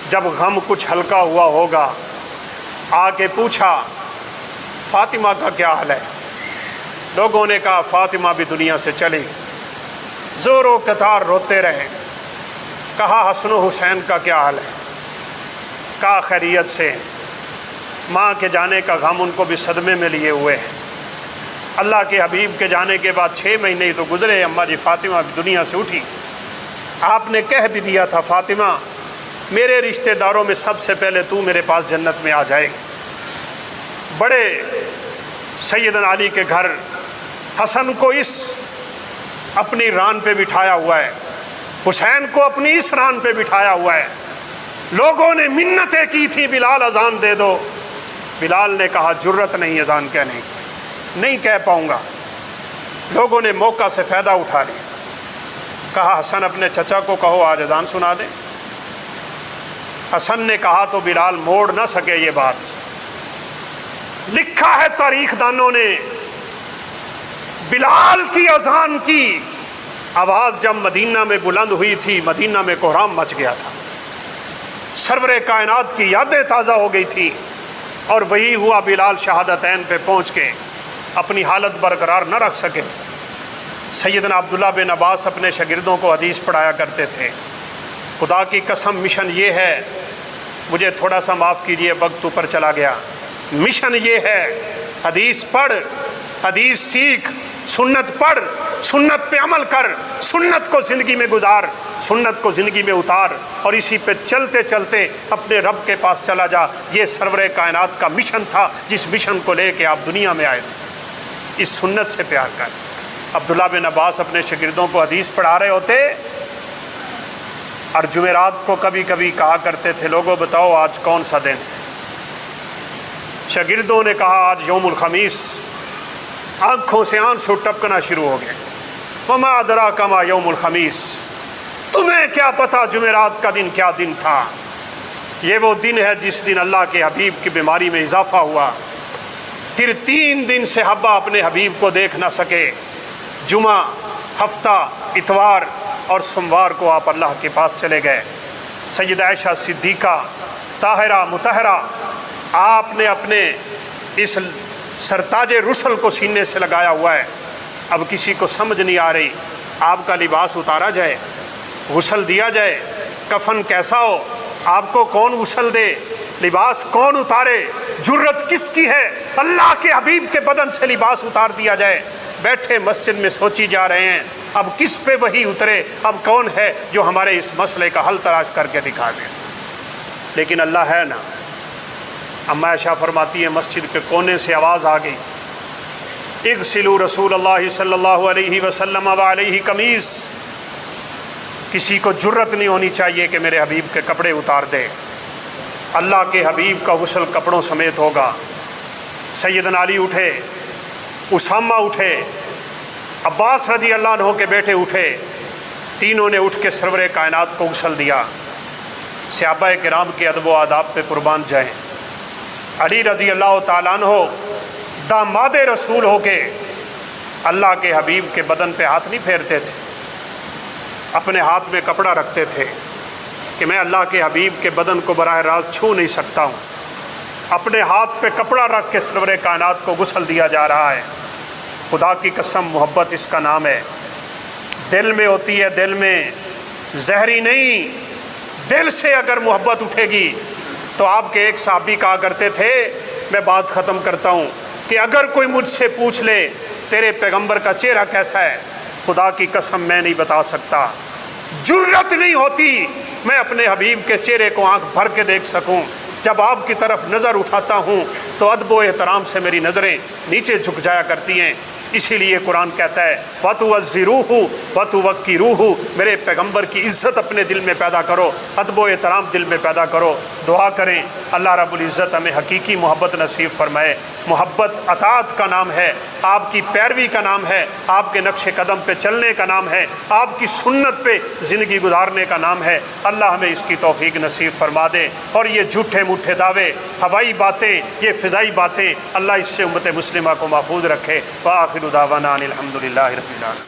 جب غم کچھ ہلکا ہوا ہوگا آ کے پوچھا فاطمہ کا کیا حال ہے. لوگوں نے کہا فاطمہ بھی دنیا سے چلی. زور و قطار روتے رہے. کہا حسن و حسین کا کیا حال ہے. کہا خیریت سے. ماں کے جانے کا غم ان کو بھی صدمے میں لیے ہوئے ہیں. اللہ کے حبیب کے جانے کے بعد 6 مہینے ہی تو گزرے, اماں جی فاطمہ بھی دنیا سے اٹھی. آپ نے کہہ بھی دیا تھا فاطمہ میرے رشتہ داروں میں سب سے پہلے تو میرے پاس جنت میں آ جائے. بڑے سیدنا علی کے گھر حسن کو اس اپنی ران پہ بٹھایا ہوا ہے, حسین کو اپنی اس ران پہ بٹھایا ہوا ہے. لوگوں نے منتیں کی تھی بلال اذان دے دو. بلال نے کہا جرت نہیں اذان کہنے کی, نہیں کہہ پاؤں گا. لوگوں نے موقع سے فائدہ اٹھا لیا. کہا حسن اپنے چچا کو کہو آج اذان سنا دیں۔ حسن نے کہا تو بلال موڑ نہ سکے یہ بات۔ لکھا ہے تاریخ دانوں نے، بلال کی اذان کی آواز جب مدینہ میں بلند ہوئی تھی، مدینہ میں کوہرام مچ گیا تھا، سرور کائنات کی یادیں تازہ ہو گئی تھی، اور وہی ہوا بلال شہادتین پہ پہنچ کے اپنی حالت برقرار نہ رکھ سکے۔ سیدنا عبداللہ بن عباس اپنے شاگردوں کو حدیث پڑھایا کرتے تھے۔ خدا کی قسم مشن یہ ہے، مجھے تھوڑا سا معاف کیجئے وقت اوپر چلا گیا، مشن یہ ہے حدیث پڑھ، حدیث سیکھ، سنت پڑھ، سنت پہ عمل کر، سنت کو زندگی میں گزار، سنت کو زندگی میں اتار، اور اسی پہ چلتے چلتے اپنے رب کے پاس چلا جا۔ یہ سرور کائنات کا مشن تھا، جس مشن کو لے کے آپ دنیا میں آئے تھے۔ اس سنت سے پیار کر۔ عبداللہ بن عباس اپنے شاگردوں کو حدیث پڑھا رہے ہوتے، اور جمعرات کو کبھی کبھی کہا کرتے تھے لوگوں بتاؤ آج کون سا دن ہے؟ شاگردوں نے کہا آج یوم الخمیس۔ آنکھوں سے آنسو ٹپکنا شروع ہو گئے۔ وما ادراک ما یوم الخمیس، تمہیں کیا پتا جمعرات کا دن کیا دن تھا؟ یہ وہ دن ہے جس دن اللہ کے حبیب کی بیماری میں اضافہ ہوا، پھر 3 دن صحابہ اپنے حبیب کو دیکھ نہ سکے۔ جمعہ، ہفتہ، اتوار اور سوموار کو آپ اللہ کے پاس چلے گئے۔ سیدہ عائشہ صدیقہ طاہرہ مطہرہ، آپ نے اپنے اس سرتاج رسل کو سینے سے لگایا ہوا ہے۔ اب کسی کو سمجھ نہیں آ رہی، آپ کا لباس اتارا جائے، غسل دیا جائے، کفن کیسا ہو، آپ کو کون غسل دے، لباس کون اتارے، جرت کس کی ہے اللہ کے حبیب کے بدن سے لباس اتار دیا جائے؟ بیٹھے مسجد میں سوچی جا رہے ہیں اب کس پہ وحی اترے، اب کون ہے جو ہمارے اس مسئلے کا حل تلاش کر کے دکھا دے۔ لیکن اللہ ہے نا۔ اما عائشہ فرماتی ہے مسجد کے کونے سے آواز آ گئی، اغسلوا رسول اللہ صلی اللہ علیہ وسلم وعلیہ قمیص۔ کسی کو جرت نہیں ہونی چاہیے کہ میرے حبیب کے کپڑے اتار دے۔ اللہ کے حبیب کا غسل کپڑوں سمیت ہوگا۔ سیدنا علی اٹھے، اسامہ اٹھے، عباس رضی اللہ عنہ کے بیٹے اٹھے، تینوں نے اٹھ کے سرور کائنات کو غسل دیا۔ صحابہ کرام کے ادب و آداب پہ قربان جائیں۔ علی رضی اللہ تعالیٰ عنہ داماد رسول ہو کے اللہ کے حبیب کے بدن پہ ہاتھ نہیں پھیرتے تھے، اپنے ہاتھ میں کپڑا رکھتے تھے کہ میں اللہ کے حبیب کے بدن کو براہ راست چھو نہیں سکتا ہوں۔ اپنے ہاتھ پہ کپڑا رکھ کے سرور کائنات کو غسل دیا جا رہا ہے۔ خدا کی قسم محبت اس کا نام ہے، دل میں ہوتی ہے، دل میں، زہری نہیں۔ دل سے اگر محبت اٹھے گی تو آپ کے ایک صحابی کہا کرتے تھے، میں بات ختم کرتا ہوں، کہ اگر کوئی مجھ سے پوچھ لے تیرے پیغمبر کا چہرہ کیسا ہے، خدا کی قسم میں نہیں بتا سکتا۔ جرت نہیں ہوتی میں اپنے حبیب کے چہرے کو آنکھ بھر کے دیکھ سکوں۔ جب آپ کی طرف نظر اٹھاتا ہوں تو ادب و احترام سے میری نظریں نیچے جھک جایا کرتی ہیں۔ اسی لیے قرآن کہتا ہے وَتُوَزِّرُوهُ وَتُوَقِّرُوهُ، میرے پیغمبر کی عزت اپنے دل میں پیدا کرو، ادب و احترام دل میں پیدا کرو۔ دعا کریں اللہ رب العزت ہمیں حقیقی محبت نصیب فرمائے۔ محبت اطاعت کا نام ہے، آپ کی پیروی کا نام ہے، آپ کے نقش قدم پہ چلنے کا نام ہے، آپ کی سنت پہ زندگی گزارنے کا نام ہے۔ اللہ ہمیں اس کی توفیق نصیب فرما دے، اور یہ جھوٹے موٹھے دعوے، ہوائی باتیں، یہ فضائی باتیں، اللہ اس سے امت مسلمہ کو محفوظ رکھے۔ وآخر دعوانا ان الحمد للہ رب العالمین۔